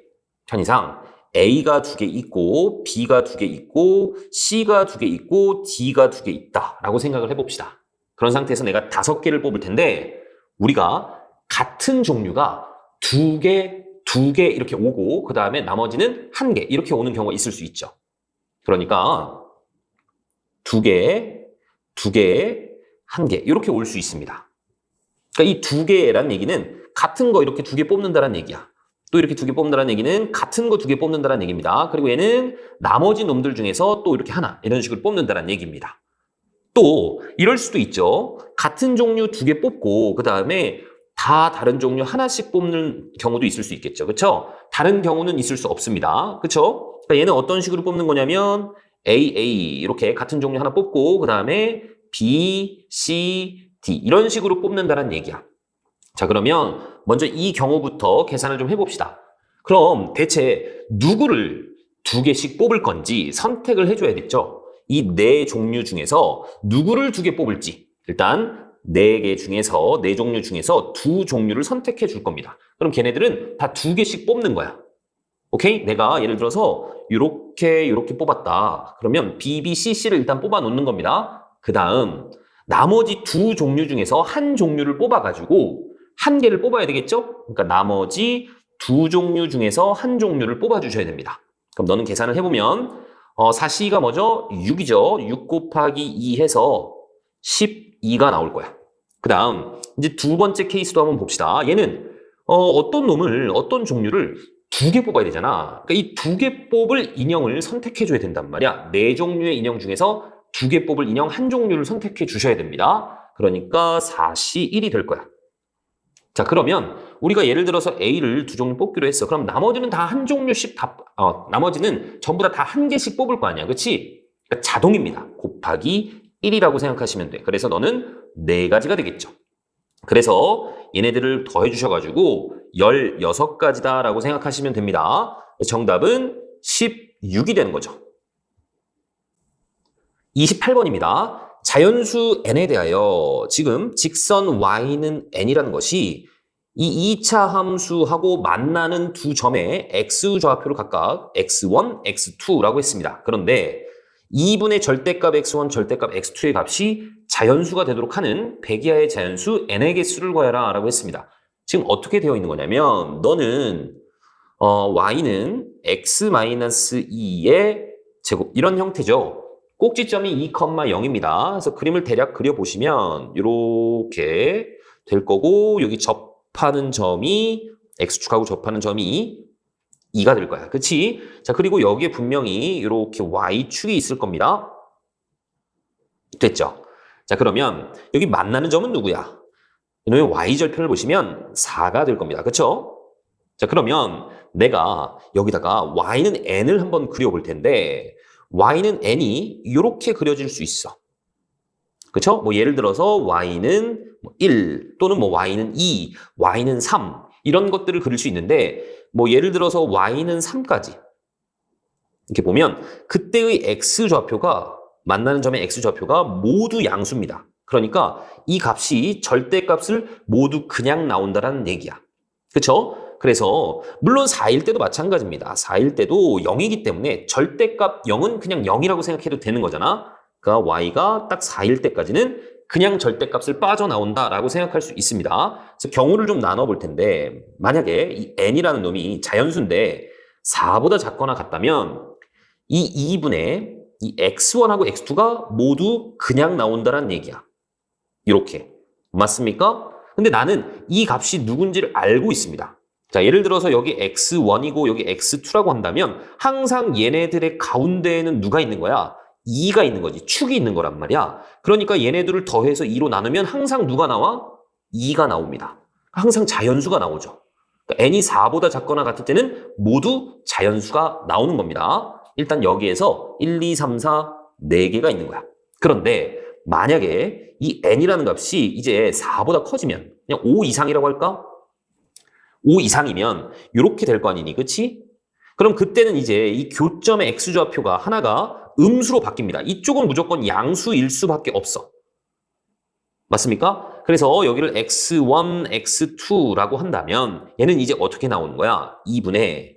편의상 A가 2개 있고 B가 2개 있고 C가 2개 있고 D가 2개 있다 라고 생각을 해봅시다. 그런 상태에서 내가 5개를 뽑을 텐데 우리가 같은 종류가 2개 이렇게 오고 그 다음에 나머지는 1개 이렇게 오는 경우가 있을 수 있죠. 그러니까 2개, 1개 이렇게 올 수 있습니다. 그러니까 이 2개라는 얘기는 같은 거 이렇게 2개 뽑는다는 얘기야. 또 이렇게 2개 뽑는다는 얘기는 같은 거 2개 뽑는다는 얘기입니다. 그리고 얘는 나머지 놈들 중에서 또 이렇게 하나 이런 식으로 뽑는다는 얘기입니다. 또 이럴 수도 있죠. 같은 종류 2개 뽑고 그 다음에 다 다른 종류 하나씩 뽑는 경우도 있을 수 있겠죠. 그렇죠? 다른 경우는 있을 수 없습니다. 그렇죠? 그러니까 얘는 어떤 식으로 뽑는 거냐면 A 이렇게 같은 종류 하나 뽑고 그 다음에 B, C, D 이런 식으로 뽑는다는 얘기야. 자, 그러면 먼저 이 경우부터 계산을 좀 해봅시다. 그럼 대체 누구를 2개씩 뽑을 건지 선택을 해줘야겠죠. 이 4종류 중에서 누구를 2개 뽑을지 일단 4개 중에서 4종류 중에서 2종류를 선택해 줄 겁니다. 그럼 걔네들은 다 2개씩 뽑는 거야. 오케이? 내가 예를 들어서 이렇게 뽑았다. 그러면 B, B, C, C를 일단 뽑아 놓는 겁니다. 그 다음 나머지 2종류 중에서 한 종류를 뽑아가지고 1개를 뽑아야 되겠죠? 그러니까 나머지 2종류 중에서 한 종류를 뽑아주셔야 됩니다. 그럼 너는 계산을 해보면 4C가 뭐죠? 6이죠. 6 곱하기 2 해서 12가 나올 거야. 그 다음 이제 두 번째 케이스도 한번 봅시다. 얘는 어떤 종류를 2개 뽑아야 되잖아. 그러니까 이 2개 뽑을 인형을 선택해줘야 된단 말이야. 4종류의 인형 중에서 2개 뽑을 인형 한 종류를 선택해 주셔야 됩니다. 그러니까 4C1이 될 거야. 자, 그러면 우리가 예를 들어서 A를 2종류 뽑기로 했어. 그럼 나머지는 다 한 종류씩 나머지는 전부 다 1개씩 뽑을 거 아니야. 그치? 그러니까 자동입니다. 곱하기 1이라고 생각하시면 돼. 그래서 너는 4가지가 되겠죠. 그래서 얘네들을 더해 주셔가지고 16가지다라고 생각하시면 됩니다. 정답은 16이 되는 거죠. 28번입니다. 자연수 n에 대하여 지금 직선 y는 n이라는 것이 이 2차 함수하고 만나는 두 점의 x 좌표를 각각 x1, x2라고 했습니다. 그런데 2분의 절대값 x1, 절대값 x2의 값이 자연수가 되도록 하는 백이하의 자연수 n의 개수를 구하라 라고 했습니다. 지금 어떻게 되어 있는 거냐면 너는 y는 x-2의 제곱 이런 형태죠. 꼭지점이 2,0입니다. 그래서 그림을 대략 그려보시면 이렇게 될 거고 여기 접하는 점이 x축하고 접하는 점이 2가 될 거야. 그치? 자, 그리고 여기에 분명히 이렇게 y축이 있을 겁니다. 됐죠? 자, 그러면 여기 만나는 점은 누구야? 이놈의 y절편을 보시면 4가 될 겁니다. 그쵸? 자, 그러면 내가 여기다가 y는 n을 한번 그려볼 텐데 y는 n이 이렇게 그려질 수 있어. 그쵸? 뭐 예를 들어서 y는 1 또는 뭐 y는 2, y는 3 이런 것들을 그릴 수 있는데 뭐 예를 들어서 y는 3까지 이렇게 보면 그때의 x좌표가 만나는 점의 x좌표가 모두 양수입니다. 그러니까 이 값이 절대값을 모두 그냥 나온다라는 얘기야. 그쵸? 그래서 물론 4일 때도 마찬가지입니다. 4일 때도 0이기 때문에 절대값 0은 그냥 0이라고 생각해도 되는 거잖아. 그러니까 y가 딱 4일 때까지는 그냥 절대값을 빠져나온다라고 생각할 수 있습니다. 그래서 경우를 좀 나눠볼 텐데 만약에 이 n이라는 놈이 자연수인데 4보다 작거나 같다면 이 2분의 이 x1하고 x2가 모두 그냥 나온다는 얘기야. 이렇게. 맞습니까? 근데 나는 이 값이 누군지를 알고 있습니다. 자, 예를 들어서 여기 x1이고 여기 x2라고 한다면 항상 얘네들의 가운데에는 누가 있는 거야? 2가 있는 거지. 축이 있는 거란 말이야. 그러니까 얘네들을 더해서 2로 나누면 항상 누가 나와? 2가 나옵니다. 항상 자연수가 나오죠. 그러니까 n이 4보다 작거나 같을 때는 모두 자연수가 나오는 겁니다. 일단 여기에서 1, 2, 3, 4, 4개가 있는 거야. 그런데 만약에 이 n이라는 값이 이제 4보다 커지면 그냥 5 이상이라고 할까? 5 이상이면 이렇게 될 거 아니니, 그치? 그럼 그때는 이제 이 교점의 x좌표가 하나가 음수로 바뀝니다. 이쪽은 무조건 양수일 수밖에 없어. 맞습니까? 그래서 여기를 x1, x2라고 한다면 얘는 이제 어떻게 나오는 거야? 2분의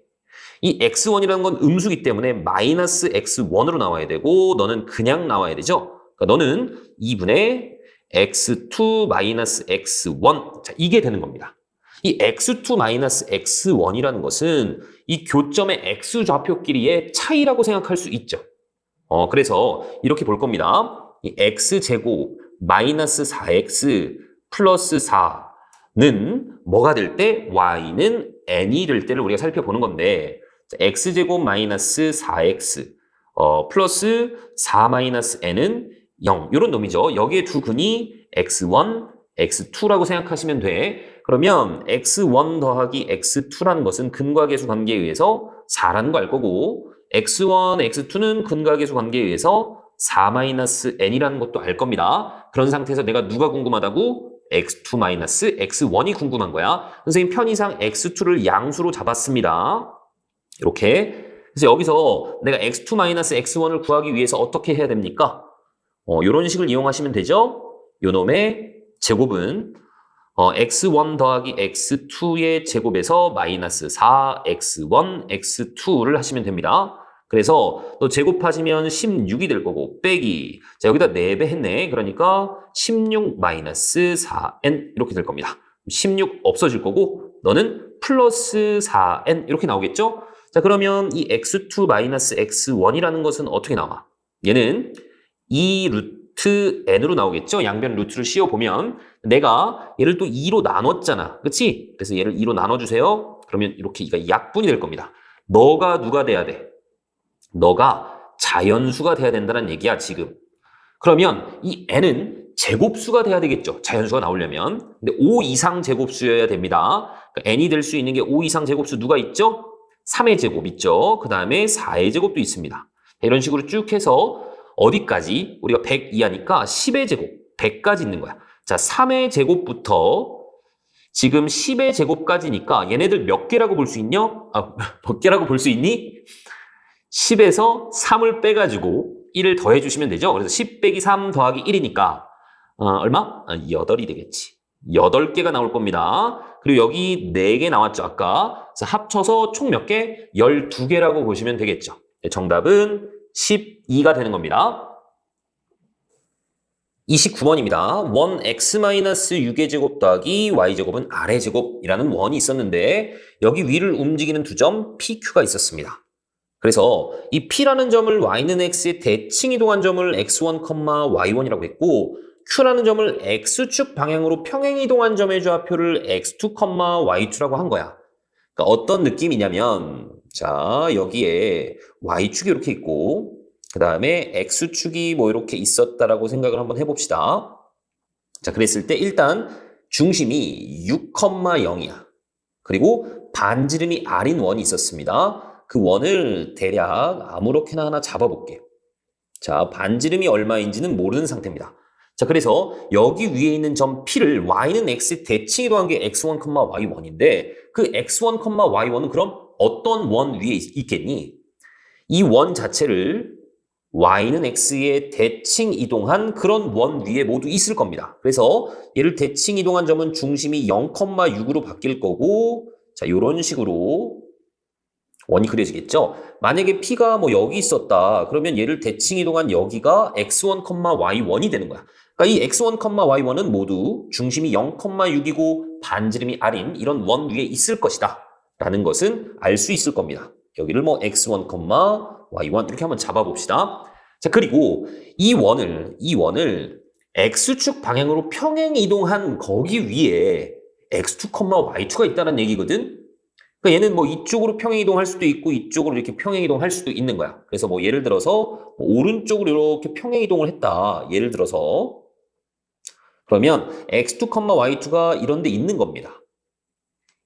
이 x1이라는 건 음수기 때문에 마이너스 x1으로 나와야 되고 너는 그냥 나와야 되죠? 그러니까 너는 2분의 x2 마이너스 x1 자, 이게 되는 겁니다. 이 x2 마이너스 x1이라는 것은 이 교점의 x좌표끼리의 차이라고 생각할 수 있죠. 그래서 이렇게 볼 겁니다. 이 x제곱 마이너스 4x 플러스 4는 뭐가 될 때? y는 n이 될 때를 우리가 살펴보는 건데 x제곱 마이너스 4x 플러스 4 마이너스 n은 0 이런 놈이죠. 여기에 두 근이 x1, x2라고 생각하시면 돼. 그러면 x1 더하기 x2라는 것은 근과계수 관계에 의해서 4라는 거 알 거고 x1, x2는 근과계수 관계에 의해서 4-n이라는 것도 알 겁니다. 그런 상태에서 내가 누가 궁금하다고? x2-x1이 궁금한 거야. 선생님 편의상 x2를 양수로 잡았습니다. 이렇게. 그래서 여기서 내가 x2-x1을 구하기 위해서 어떻게 해야 됩니까? 이런 식을 이용하시면 되죠. 요 놈의 제곱은 x1 더하기 x2의 제곱에서 마이너스 4, x1, x2를 하시면 됩니다. 그래서 또 제곱하시면 16이 될 거고 빼기 자 여기다 4배 했네. 그러니까 16 마이너스 4n 이렇게 될 겁니다. 16 없어질 거고 너는 플러스 4n 이렇게 나오겠죠? 자 그러면 이 x2 마이너스 x1이라는 것은 어떻게 나와? 얘는 2 루트 n으로 나오겠죠? 양변 루트를 씌워보면 내가 얘를 또 2로 나눴잖아. 그치? 그래서 얘를 2로 나눠주세요. 그러면 이렇게 이가 약분이 될 겁니다. 너가 누가 돼야 돼? 너가 자연수가 돼야 된다는 얘기야 지금. 그러면 이 n은 제곱수가 돼야 되겠죠. 자연수가 나오려면. 근데 5 이상 제곱수여야 됩니다. 그러니까 n이 될 수 있는 게 5 이상 제곱수 누가 있죠? 3의 제곱 있죠. 그 다음에 4의 제곱도 있습니다. 이런 식으로 쭉 해서 어디까지? 우리가 100 이하니까 10의 제곱, 100까지 있는 거야. 자, 3의 제곱부터 지금 10의 제곱까지니까 얘네들 몇 개라고 볼 수 있냐? 몇 개라고 볼 수 있니? 10에서 3을 빼가지고 1을 더해주시면 되죠. 그래서 10 빼기 3 더하기 1이니까 얼마? 8이 되겠지. 8개가 나올 겁니다. 그리고 여기 4개 나왔죠, 아까. 그래서 합쳐서 총 몇 개? 12개라고 보시면 되겠죠. 정답은 12가 되는 겁니다. 29번입니다. 원 x-6의 제곱 더하기 y제곱은 r의 제곱이라는 원이 있었는데 여기 위를 움직이는 두 점 pq가 있었습니다. 그래서 이 p라는 점을 y는 x의 대칭 이동한 점을 x1, y1이라고 했고 q라는 점을 x축 방향으로 평행 이동한 점의 좌표를 x2, y2라고 한 거야. 그러니까 어떤 느낌이냐면 자 여기에 y축이 이렇게 있고 그 다음에 x축이 뭐 이렇게 있었다라고 생각을 한번 해봅시다. 자 그랬을 때 일단 중심이 6, 0이야. 그리고 반지름이 r인 원이 있었습니다. 그 원을 대략 아무렇게나 하나 잡아볼게요. 자, 반지름이 얼마인지는 모르는 상태입니다. 자, 그래서 여기 위에 있는 점 P를 Y는 X의 대칭 이동한 게 X1, Y1인데 그 x1, y1은 그럼 어떤 원 위에 있겠니? 이 원 자체를 y는 x에 대칭 이동한 그런 원 위에 모두 있을 겁니다. 그래서 얘를 대칭 이동한 점은 중심이 0,6으로 바뀔 거고, 자, 이런 식으로 원이 그려지겠죠? 만약에 P가 뭐 여기 있었다. 그러면 얘를 대칭 이동한 여기가 x1, y1이 되는 거야. 그러니까 이 x1, y1은 모두 중심이 0,6이고 반지름이 r인 이런 원 위에 있을 것이다. 라는 것은 알 수 있을 겁니다. 여기를 뭐 x1, y1 이렇게 한번 잡아봅시다. 자, 그리고 이 원을 x축 방향으로 평행 이동한 거기 위에 x2, y2가 있다는 얘기거든. 그러니까 얘는 뭐 이쪽으로 평행 이동할 수도 있고 이쪽으로 이렇게 평행 이동할 수도 있는 거야. 그래서 뭐 예를 들어서 뭐 오른쪽으로 이렇게 평행 이동을 했다. 예를 들어서 그러면 x2, y2가 이런 데 있는 겁니다.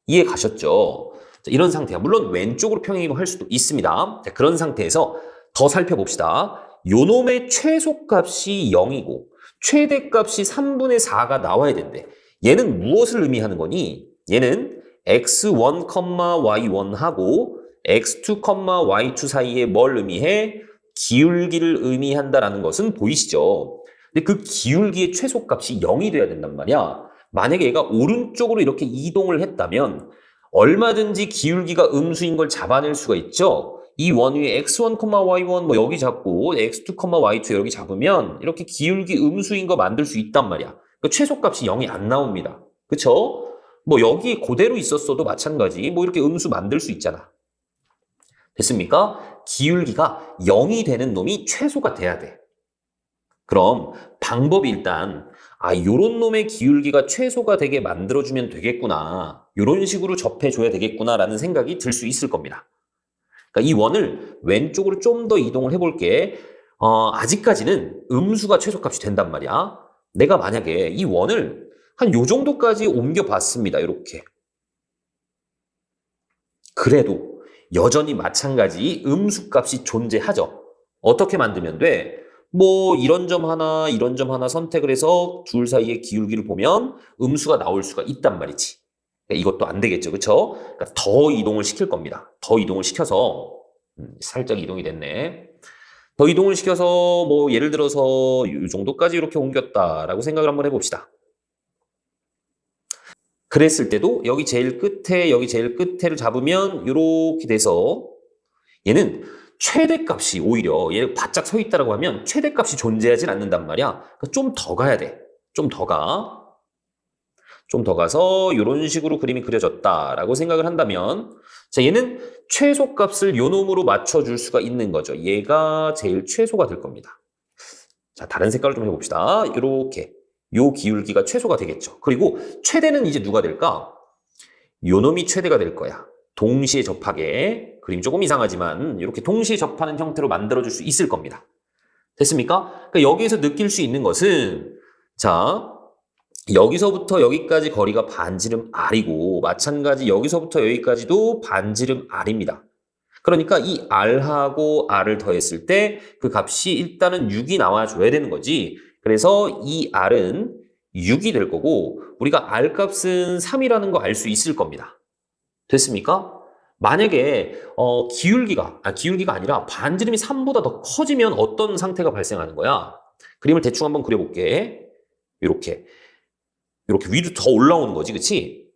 이해 가셨죠? 자, 이런 상태야. 물론 왼쪽으로 평행 이동할 수도 있습니다. 자, 그런 상태에서 더 살펴봅시다. 요놈의 최소값이 0이고 최대값이 3분의 4가 나와야 된대. 얘는 무엇을 의미하는 거니? 얘는 x1, y1하고 x2, y2 사이에 뭘 의미해? 기울기를 의미한다라는 것은 보이시죠? 근데 그 기울기의 최소값이 0이 돼야 된단 말이야. 만약에 얘가 오른쪽으로 이렇게 이동을 했다면 얼마든지 기울기가 음수인 걸 잡아낼 수가 있죠? 이 원 위에 x1, y1 뭐 여기 잡고 x2, y2 여기 잡으면 이렇게 기울기 음수인 거 만들 수 있단 말이야. 그 최소값이 0이 안 나옵니다. 그쵸? 뭐 여기 그대로 있었어도 마찬가지 뭐 이렇게 음수 만들 수 있잖아. 됐습니까? 기울기가 0이 되는 놈이 최소가 돼야 돼. 그럼 방법이 일단 요런 놈의 기울기가 최소가 되게 만들어주면 되겠구나. 요런 식으로 접해줘야 되겠구나 라는 생각이 들 수 있을 겁니다. 그러니까 이 원을 왼쪽으로 좀 더 이동을 해볼게. 아직까지는 음수가 최소값이 된단 말이야. 내가 만약에 이 원을 한 요 정도까지 옮겨봤습니다. 이렇게. 그래도 여전히 마찬가지 음수값이 존재하죠. 어떻게 만들면 돼? 뭐 이런 점 하나 이런 점 하나 선택을 해서 둘 사이의 기울기를 보면 음수가 나올 수가 있단 말이지. 그러니까 이것도 안 되겠죠. 그렇죠? 그러니까 더 이동을 시킬 겁니다. 더 이동을 시켜서 살짝 이동이 됐네. 더 이동을 시켜서 뭐 예를 들어서 이 정도까지 이렇게 옮겼다라고 생각을 한번 해봅시다. 그랬을 때도 여기 제일 끝에 여기 제일 끝에를 잡으면 이렇게 돼서 얘는 최대값이 오히려 얘 바짝 서 있다라고 하면 최대값이 존재하진 않는단 말이야. 그러니까 좀 더 가야 돼. 좀 더 가. 좀 더 가서 이런 식으로 그림이 그려졌다라고 생각을 한다면 자 얘는 최소값을 요 놈으로 맞춰줄 수가 있는 거죠. 얘가 제일 최소가 될 겁니다. 자 다른 색깔을 좀 해봅시다. 이렇게 요 기울기가 최소가 되겠죠. 그리고 최대는 이제 누가 될까? 요 놈이 최대가 될 거야. 동시에 접하게 그림 조금 이상하지만 이렇게 동시에 접하는 형태로 만들어줄 수 있을 겁니다. 됐습니까? 그러니까 여기에서 느낄 수 있는 것은 자 여기서부터 여기까지 거리가 반지름 r이고 마찬가지 여기서부터 여기까지도 반지름 r입니다. 그러니까 이 r하고 r을 더했을 때 그 값이 일단은 6이 나와줘야 되는 거지. 그래서 이 r은 6이 될 거고 우리가 r 값은 3이라는 거 알 수 있을 겁니다. 됐습니까? 만약에 기울기가 아니라 반지름이 3보다 더 커지면 어떤 상태가 발생하는 거야? 그림을 대충 한번 그려볼게. 이렇게 위로 더 올라오는 거지, 그치?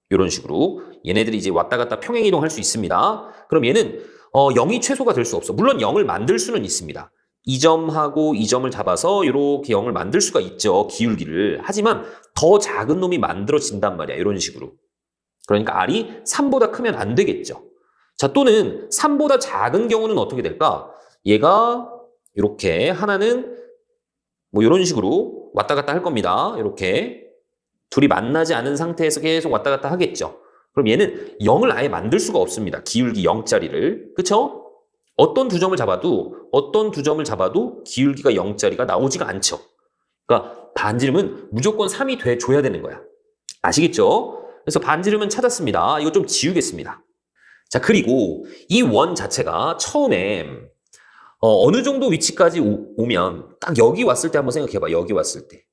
이런 식으로 얘네들이 이제 왔다 갔다 평행 이동할 수 있습니다. 그럼 얘는 0이 최소가 될 수 없어. 물론 0을 만들 수는 있습니다. 이 점하고 이 점을 잡아서 이렇게 0을 만들 수가 있죠. 기울기를. 하지만 더 작은 놈이 만들어진단 말이야. 이런 식으로. 그러니까 r이 3보다 크면 안 되겠죠. 자, 또는 3보다 작은 경우는 어떻게 될까? 얘가 이렇게 하나는 뭐 이런 식으로 왔다 갔다 할 겁니다. 이렇게 둘이 만나지 않은 상태에서 계속 왔다 갔다 하겠죠. 그럼 얘는 0을 아예 만들 수가 없습니다. 기울기 0짜리를. 그쵸? 어떤 두 점을 잡아도 기울기가 0짜리가 나오지가 않죠. 그러니까 반지름은 무조건 3이 돼줘야 되는 거야. 아시겠죠? 그래서 반지름은 찾았습니다. 이거 좀 지우겠습니다. 자, 그리고 이 원 자체가 처음에 어느 정도 위치까지 오면 딱 여기 왔을 때 한번 생각해봐. 여기 왔을 때.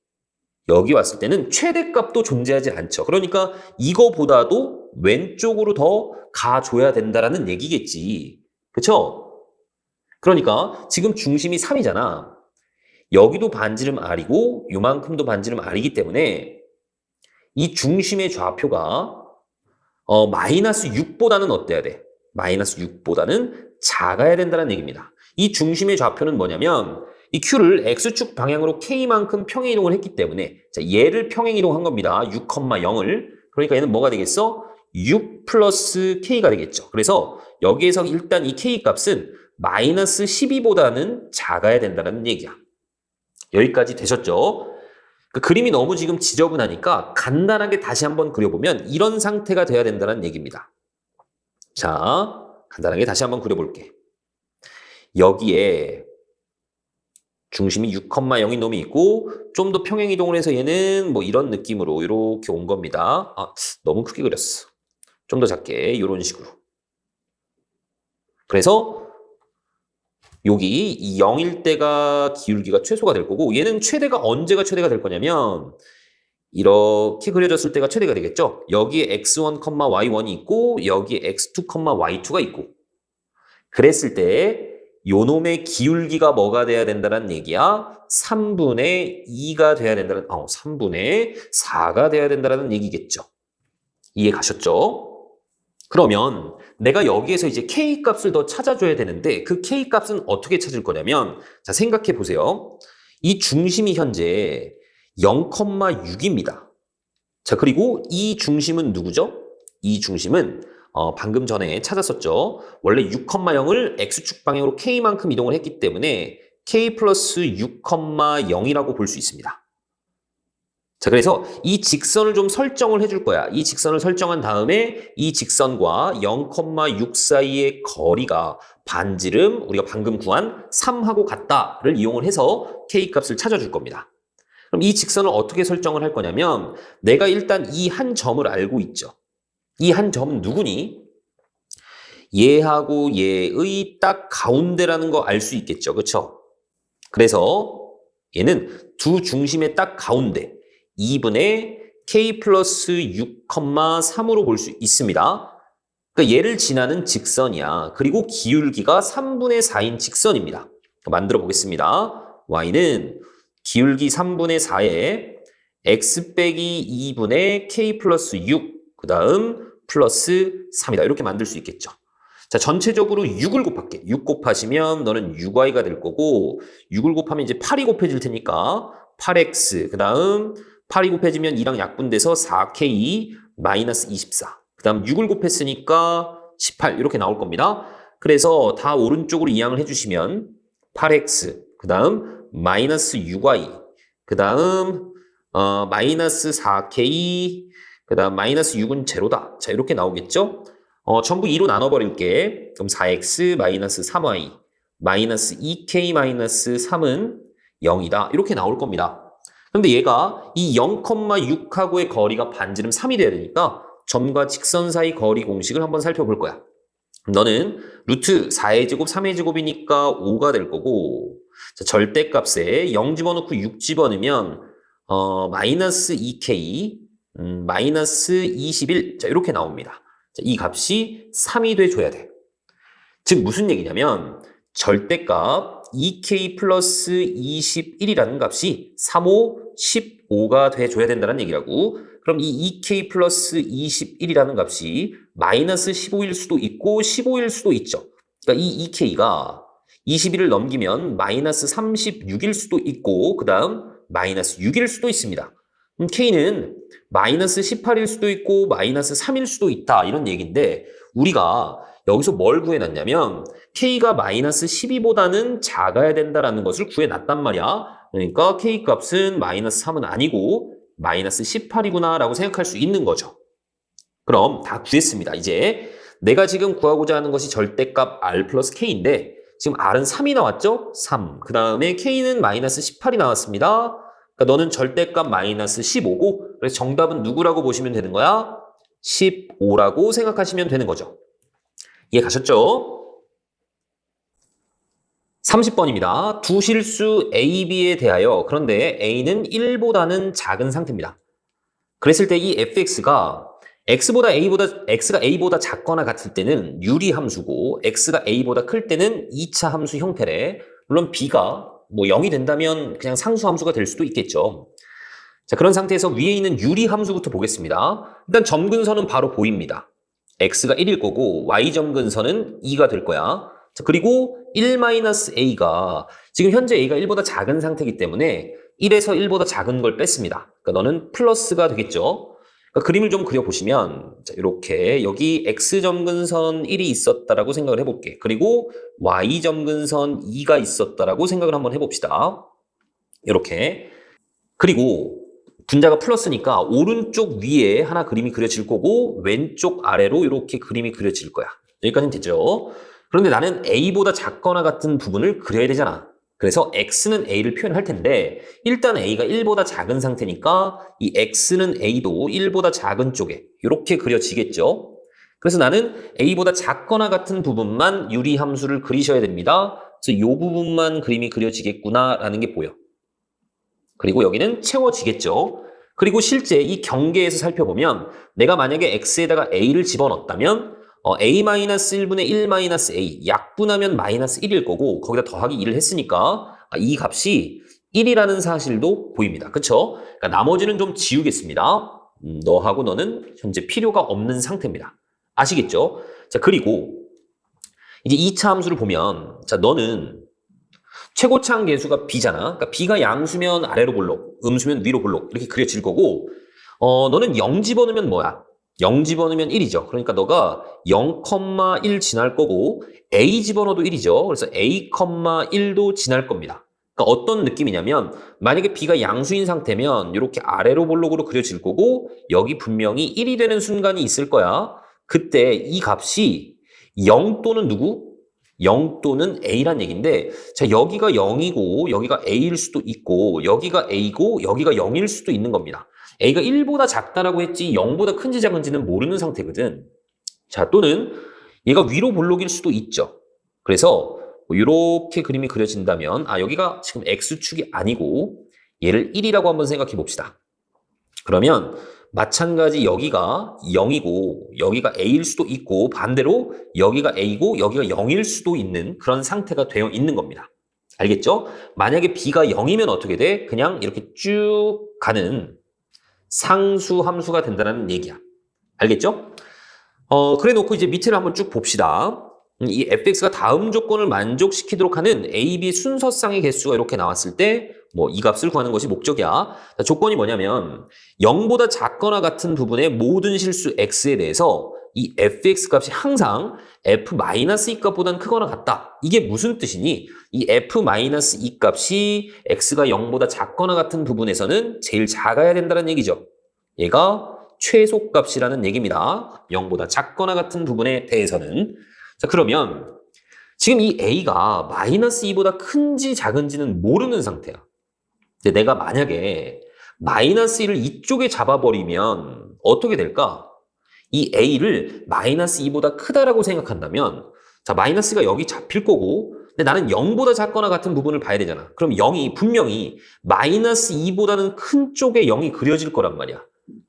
여기 왔을 때는 최대값도 존재하지 않죠. 그러니까 이거보다도 왼쪽으로 더 가줘야 된다라는 얘기겠지. 그쵸? 그러니까 지금 중심이 3이잖아. 여기도 반지름 R이고 요만큼도 반지름 R이기 때문에 이 중심의 좌표가 마이너스 6보다는 어때야 돼? 마이너스 6보다는 작아야 된다는 얘기입니다. 이 중심의 좌표는 뭐냐면 이 Q를 X축 방향으로 K만큼 평행이동을 했기 때문에 자, 얘를 평행이동한 겁니다. 6,0을. 그러니까 얘는 뭐가 되겠어? 6 플러스 K가 되겠죠. 그래서 여기에서 일단 이 K 값은 마이너스 12보다는 작아야 된다는 얘기야. 여기까지 되셨죠? 그 그림이 너무 지금 지저분하니까 간단하게 다시 한번 그려보면 이런 상태가 돼야 된다는 얘기입니다. 자, 간단하게 다시 한번 그려볼게. 여기에 중심이 6,0인 놈이 있고 좀 더 평행이동을 해서 얘는 뭐 이런 느낌으로 이렇게 온 겁니다. 아, 너무 크게 그렸어. 좀 더 작게 이런 식으로. 그래서 여기 0일 때가 기울기가 최소가 될 거고 얘는 최대가 언제가 최대가 될 거냐면 이렇게 그려졌을 때가 최대가 되겠죠. 여기에 x1, y1이 있고 여기에 x2, y2가 있고 그랬을 때 요놈의 기울기가 뭐가 돼야 된다는 얘기야? 3분의 2가 돼야 된다는 3분의 4가 돼야 된다는 얘기겠죠. 이해 가셨죠? 그러면 내가 여기에서 이제 K 값을 더 찾아줘야 되는데 그 K 값은 어떻게 찾을 거냐면 자 생각해 보세요. 이 중심이 현재 0,6입니다. 자 그리고 이 중심은 누구죠? 이 중심은 방금 전에 찾았었죠. 원래 6,0을 X축 방향으로 K만큼 이동을 했기 때문에 K 플러스 6,0이라고 볼 수 있습니다. 자, 그래서 이 직선을 좀 설정을 해줄 거야. 이 직선을 설정한 다음에 이 직선과 0,6 사이의 거리가 반지름, 우리가 방금 구한 3하고 같다를 이용을 해서 K 값을 찾아줄 겁니다. 그럼 이 직선을 어떻게 설정을 할 거냐면 내가 일단 이 한 점을 알고 있죠. 이 한 점은 누구니? 얘하고 얘의 딱 가운데라는 거 알 수 있겠죠. 그렇죠? 그래서 얘는 두 중심의 딱 가운데 2분의 K 플러스 6,3으로 볼 수 있습니다. 그러니까 얘를 지나는 직선이야. 그리고 기울기가 3분의 4인 직선입니다. 만들어 보겠습니다. Y는 기울기 3분의 4에 X 빼기 2분의 K 플러스 6, 그 다음 플러스 3이다. 이렇게 만들 수 있겠죠. 자, 전체적으로 6을 곱할게. 6 곱하시면 너는 6y가 될 거고 6을 곱하면 이제 8이 곱해질 테니까 8x, 그 다음 8이 곱해지면 2랑 약분돼서 4k 마이너스 24. 그 다음 6을 곱했으니까 18 이렇게 나올 겁니다. 그래서 다 오른쪽으로 이항을 해주시면 8x, 그 다음 마이너스 6y, 그 다음 마이너스 4k, 그 다음 마이너스 6은 제로다. 자 이렇게 나오겠죠? 전부 2로 나눠버릴게. 그럼 4x 마이너스 3y 마이너스 2k 마이너스 3은 0이다. 이렇게 나올 겁니다. 그런데 얘가 이 0,6하고의 거리가 반지름 3이 돼야 되니까 점과 직선 사이 거리 공식을 한번 살펴볼 거야. 너는 루트 4의 제곱, 3의 제곱이니까 5가 될 거고 자, 절대값에 0 집어넣고 6 집어넣으면 마이너스 2k 마이너스 21 자, 이렇게 나옵니다. 자, 이 값이 3이 돼줘야 돼. 즉 무슨 얘기냐면 절대값 2k 플러스 21이라는 값이 3, 5, 15가 돼줘야 된다는 얘기라고. 그럼 이 2k 플러스 21이라는 값이 마이너스 15일 수도 있고 15일 수도 있죠. 그러니까 이 2k가 21을 넘기면 마이너스 36일 수도 있고 그 다음 마이너스 6일 수도 있습니다. 그럼 k는 마이너스 18일 수도 있고 마이너스 3일 수도 있다 이런 얘기인데 우리가 여기서 뭘 구해놨냐면 k가 마이너스 12보다는 작아야 된다라는 것을 구해놨단 말이야. 그러니까 k 값은 마이너스 3은 아니고 마이너스 18이구나 라고 생각할 수 있는 거죠. 그럼 다 구했습니다. 이제 내가 지금 구하고자 하는 것이 절대값 r 플러스 k인데 지금 r은 3이 나왔죠? 3. 그 다음에 k는 마이너스 18이 나왔습니다. 그러니까 너는 절대값 마이너스 15고 그래서 정답은 누구라고 보시면 되는 거야? 15라고 생각하시면 되는 거죠. 이해 가셨죠? 30번입니다. 두 실수 A, B에 대하여 그런데 A는 1보다는 작은 상태입니다. 그랬을 때 이 fx가 x가 a보다 작거나 같을 때는 유리함수고 x가 a보다 클 때는 2차 함수 형태래. 물론 b가 뭐 0이 된다면 그냥 상수함수가 될 수도 있겠죠. 자, 그런 상태에서 위에 있는 유리함수부터 보겠습니다. 일단 점근선은 바로 보입니다. x가 1일 거고 y 점근선은 2가 될 거야. 자, 그리고 1-a가 지금 현재 a가 1보다 작은 상태이기 때문에 1에서 1보다 작은 걸 뺐습니다. 그러니까 너는 플러스가 되겠죠. 그러니까 그림을 좀 그려보시면 자, 이렇게 여기 x점근선 1이 있었다라고 생각을 해볼게. 그리고 y점근선 2가 있었다라고 생각을 한번 해봅시다. 이렇게. 그리고 분자가 플러스니까 오른쪽 위에 하나 그림이 그려질 거고 왼쪽 아래로 이렇게 그림이 그려질 거야. 여기까지는 됐죠? 그런데 나는 a보다 작거나 같은 부분을 그려야 되잖아. 그래서 x는 a를 표현할 텐데 일단 a가 1보다 작은 상태니까 이 x는 a도 1보다 작은 쪽에 이렇게 그려지겠죠. 그래서 나는 a보다 작거나 같은 부분만 유리함수를 그리셔야 됩니다. 그래서 이 부분만 그림이 그려지겠구나라는 게 보여. 그리고 여기는 채워지겠죠. 그리고 실제 이 경계에서 살펴보면 내가 만약에 x에다가 a를 집어넣었다면 a-1분의 1-a 약분하면 마이너스 1일 거고 거기다 더하기 1을 했으니까 이 값이 1이라는 사실도 보입니다. 그쵸? 그러니까 나머지는 좀 지우겠습니다. 너하고 너는 현재 필요가 없는 상태입니다. 아시겠죠? 자, 그리고 이제 2차 함수를 보면 자, 너는 최고차항 계수가 b잖아. 그러니까 b가 양수면 아래로 볼록, 음수면 위로 볼록 이렇게 그려질 거고 너는 0 집어넣으면 뭐야? 0 집어넣으면 1이죠. 그러니까 너가 0,1 지날 거고 a 집어넣어도 1이죠. 그래서 a,1도 지날 겁니다. 그러니까 어떤 느낌이냐면 만약에 b가 양수인 상태면 이렇게 아래로 볼록으로 그려질 거고 여기 분명히 1이 되는 순간이 있을 거야. 그때 이 값이 0 또는 누구? 0 또는 a란 얘기인데 자 여기가 0이고 여기가 a일 수도 있고 여기가 a고 여기가 0일 수도 있는 겁니다. a가 1보다 작다라고 했지 0보다 큰지 작은지는 모르는 상태거든. 자 또는 얘가 위로 볼록일 수도 있죠. 그래서 뭐 이렇게 그림이 그려진다면 여기가 지금 x축이 아니고 얘를 1이라고 한번 생각해 봅시다. 그러면 마찬가지 여기가 0이고 여기가 a일 수도 있고 반대로 여기가 a고 여기가 0일 수도 있는 그런 상태가 되어 있는 겁니다. 알겠죠? 만약에 b가 0이면 어떻게 돼? 그냥 이렇게 쭉 가는 상수 함수가 된다는 얘기야. 알겠죠? 그래 놓고 이제 밑에를 한번 쭉 봅시다. 이 fx가 다음 조건을 만족시키도록 하는 a, b 순서쌍의 개수가 이렇게 나왔을 때 뭐 이 값을 구하는 것이 목적이야. 자, 조건이 뭐냐면 0보다 작거나 같은 부분의 모든 실수 x에 대해서 이 fx 값이 항상 f-2 값보다는 크거나 같다. 이게 무슨 뜻이니? 이 f-2 값이 x가 0보다 작거나 같은 부분에서는 제일 작아야 된다는 얘기죠. 얘가 최소값이라는 얘기입니다. 0보다 작거나 같은 부분에 대해서는. 자, 그러면 지금 이 a가 마이너스 2보다 큰지 작은지는 모르는 상태야. 근데 내가 만약에 마이너스 1을 이쪽에 잡아버리면 어떻게 될까? 이 a를 마이너스 2보다 크다라고 생각한다면 자 마이너스가 여기 잡힐 거고 근데 나는 0보다 작거나 같은 부분을 봐야 되잖아. 그럼 0이 분명히 마이너스 2보다는 큰 쪽에 0이 그려질 거란 말이야.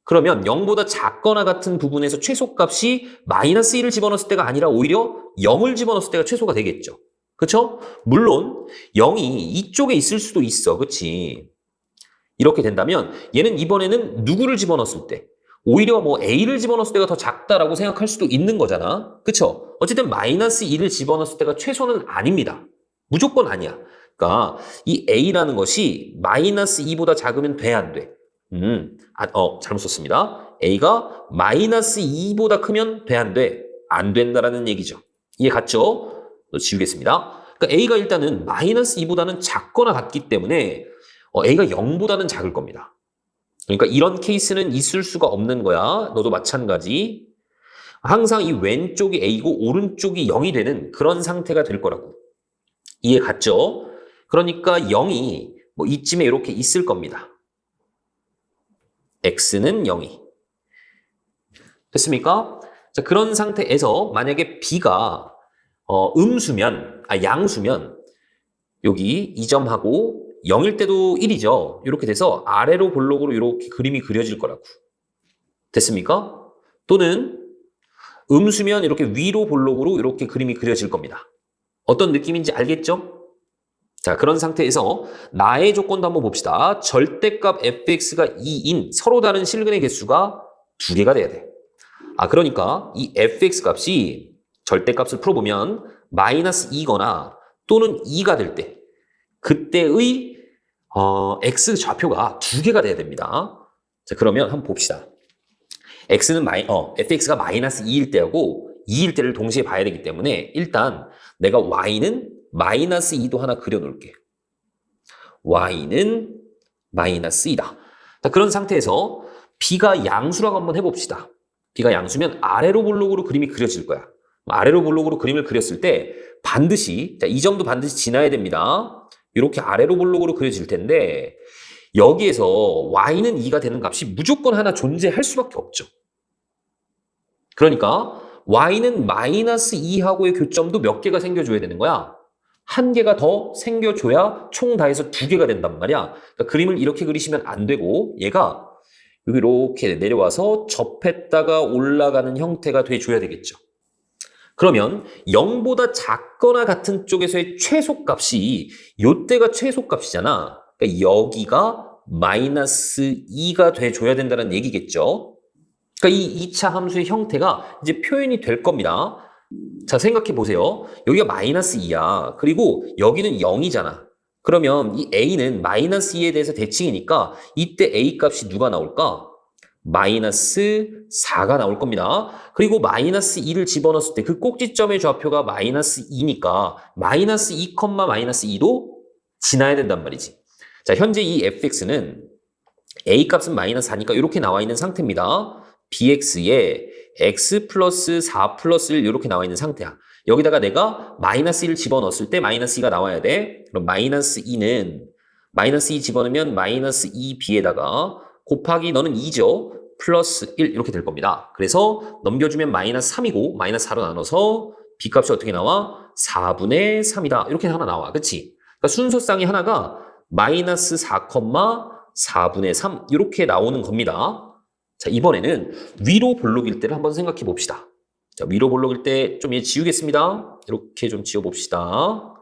그러면 0보다 작거나 같은 부분에서 최소값이 마이너스 1을 집어넣었을 때가 아니라 오히려 0을 집어넣었을 때가 최소가 되겠죠. 그쵸? 물론 0이 이쪽에 있을 수도 있어. 그치? 이렇게 된다면 얘는 이번에는 누구를 집어넣었을 때 오히려 뭐 a를 집어넣었을 때가 더 작다라고 생각할 수도 있는 거잖아. 그쵸? 어쨌든 마이너스 2를 집어넣었을 때가 최소는 아닙니다. 무조건 아니야. 그러니까 이 a라는 것이 마이너스 2보다 작으면 돼, 안 돼? 잘못 썼습니다. a가 마이너스 2보다 크면 돼, 안 돼? 안 된다라는 얘기죠. 이해 갔죠? 지우겠습니다. 그러니까 a가 일단은 마이너스 2보다는 작거나 같기 때문에 a가 0보다는 작을 겁니다. 그러니까 이런 케이스는 있을 수가 없는 거야. 너도 마찬가지. 항상 이 왼쪽이 a고 오른쪽이 0이 되는 그런 상태가 될 거라고. 이해 갔죠? 그러니까 0이 뭐 이쯤에 이렇게 있을 겁니다. x는 0이. 됐습니까? 자, 그런 상태에서 만약에 b가 양수면 여기 2점하고 0일 때도 1이죠. 이렇게 돼서 아래로 볼록으로 이렇게 그림이 그려질 거라고. 됐습니까? 또는 음수면 이렇게 위로 볼록으로 이렇게 그림이 그려질 겁니다. 어떤 느낌인지 알겠죠? 자, 그런 상태에서 나의 조건도 한번 봅시다. 절대값 fx가 2인 서로 다른 실근의 개수가 2개가 돼야 돼. 그러니까 이 fx 값이 절대값을 풀어보면 마이너스 2거나 또는 2가 될 때 그때의 x 좌표가 2개가 돼야 됩니다. 자, 그러면 한번 봅시다. fx가 마이너스 2일 때하고 2일 때를 동시에 봐야 되기 때문에 일단 내가 y는 마이너스 2도 하나 그려놓을게. y는 마이너스 2다. 자, 그런 상태에서 b가 양수라고 한번 해봅시다. b가 양수면 아래로 볼록으로 그림이 그려질 거야. 아래로 볼록으로 그림을 그렸을 때 반드시, 자, 이 점도 반드시 지나야 됩니다. 이렇게 아래로 볼록으로 그려질 텐데 여기에서 y는 2가 되는 값이 무조건 하나 존재할 수밖에 없죠. 그러니까 y는 마이너스 2하고의 교점도 몇 개가 생겨줘야 되는 거야? 한 개가 더 생겨줘야 총 다 해서 2개가 된단 말이야. 그러니까 그림을 이렇게 그리시면 안 되고 얘가 여기 이렇게 내려와서 접했다가 올라가는 형태가 돼줘야 되겠죠. 그러면 0보다 작거나 같은 쪽에서의 최소값이 이때가 최소값이잖아. 그러니까 여기가 마이너스 2가 돼줘야 된다는 얘기겠죠. 그러니까 이 2차 함수의 형태가 이제 표현이 될 겁니다. 자, 생각해 보세요. 여기가 마이너스 2야. 그리고 여기는 0이잖아. 그러면 이 a는 마이너스 2에 대해서 대칭이니까 이때 a 값이 누가 나올까? 마이너스 4가 나올 겁니다. 그리고 마이너스 2를 집어넣었을 때 그 꼭지점의 좌표가 마이너스 2니까 마이너스 2, 마이너스 2도 지나야 된단 말이지. 자, 현재 이 fx는 a 값은 마이너스 4니까 이렇게 나와 있는 상태입니다. bx에 x 플러스 4 플러스 1 이렇게 나와 있는 상태야. 여기다가 내가 마이너스 1 집어넣었을 때 마이너스 2가 나와야 돼. 그럼 마이너스 2는 마이너스 2 집어넣으면 마이너스 2b에다가 곱하기 너는 2죠. 플러스 1 이렇게 될 겁니다. 그래서 넘겨주면 마이너스 3이고 마이너스 4로 나눠서 b값이 어떻게 나와? 4분의 3이다. 이렇게 하나 나와. 그치? 그러니까 순서쌍이 하나가 마이너스 4, 4분의 3 이렇게 나오는 겁니다. 자, 이번에는 위로 볼록일 때를 한번 생각해 봅시다. 자, 위로 볼록일 때 좀 얘 지우겠습니다. 이렇게 좀 지워봅시다.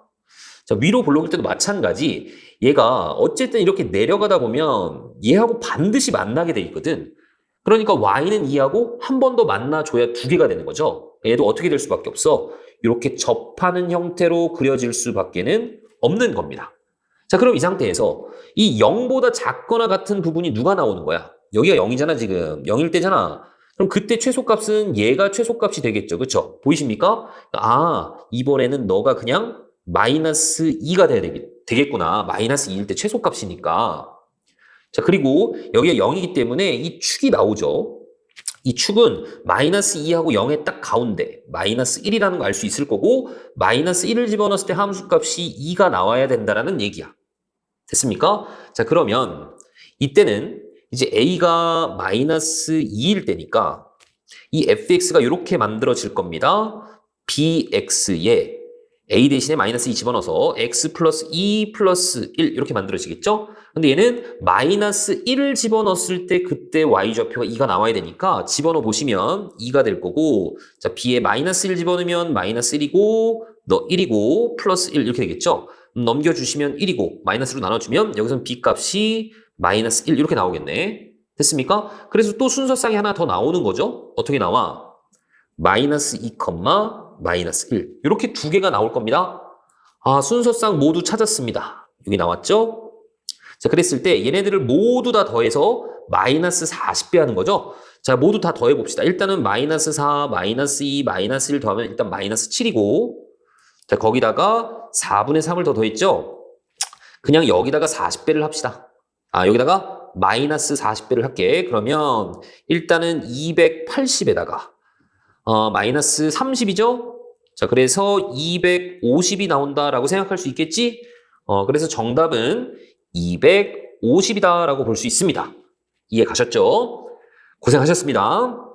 자, 위로 볼록일 때도 마찬가지. 얘가 어쨌든 이렇게 내려가다 보면 얘하고 반드시 만나게 돼 있거든. 그러니까 y는 2하고 한 번 더 만나줘야 2개가 되는 거죠. 얘도 어떻게 될 수밖에 없어? 이렇게 접하는 형태로 그려질 수밖에는 없는 겁니다. 자, 그럼 이 상태에서 이 0보다 작거나 같은 부분이 누가 나오는 거야? 여기가 0이잖아, 지금. 0일 때잖아. 그럼 그때 최소값은 얘가 최소값이 되겠죠. 그쵸? 보이십니까? 이번에는 너가 그냥 마이너스 2가 되겠구나. 마이너스 2일 때 최소값이니까. 자, 그리고 여기가 0이기 때문에 이 축이 나오죠. 이 축은 마이너스 2하고 0의 딱 가운데 마이너스 1이라는 거 알 수 있을 거고 마이너스 1을 집어넣었을 때 함수값이 2가 나와야 된다는 얘기야. 됐습니까? 자, 그러면 이때는 이제 a가 마이너스 2일 때니까 이 fx가 이렇게 만들어질 겁니다. bx에 a 대신에 마이너스 2 집어넣어서 x 플러스 2 플러스 1 이렇게 만들어지겠죠? 근데 얘는 마이너스 1을 집어넣었을 때 그때 y좌표가 2가 나와야 되니까 집어넣어 보시면 2가 될 거고 자, b에 마이너스 1 집어넣으면 마이너스 1이고 너 1이고 플러스 1 이렇게 되겠죠? 넘겨주시면 1이고 마이너스로 나눠주면 여기서는 b 값이 마이너스 1 이렇게 나오겠네. 됐습니까? 그래서 또 순서쌍이 하나 더 나오는 거죠. 어떻게 나와? 마이너스 2, 마이너스 1 이렇게 2개가 나올 겁니다. 순서쌍 모두 찾았습니다. 여기 나왔죠? 자, 그랬을 때 얘네들을 모두 다 더해서 마이너스 40배 하는 거죠. 자, 모두 다 더해봅시다. 일단은 마이너스 4, 마이너스 2, 마이너스 1 더하면 일단 마이너스 7이고 자, 거기다가 4분의 3을 더 더했죠? 그냥 여기다가 40배를 합시다. 여기다가 마이너스 40배를 할게. 그러면 일단은 280에다가 마이너스 30이죠? 자, 그래서 250이 나온다라고 생각할 수 있겠지? 그래서 정답은 250이다라고 볼 수 있습니다. 이해 가셨죠? 고생하셨습니다.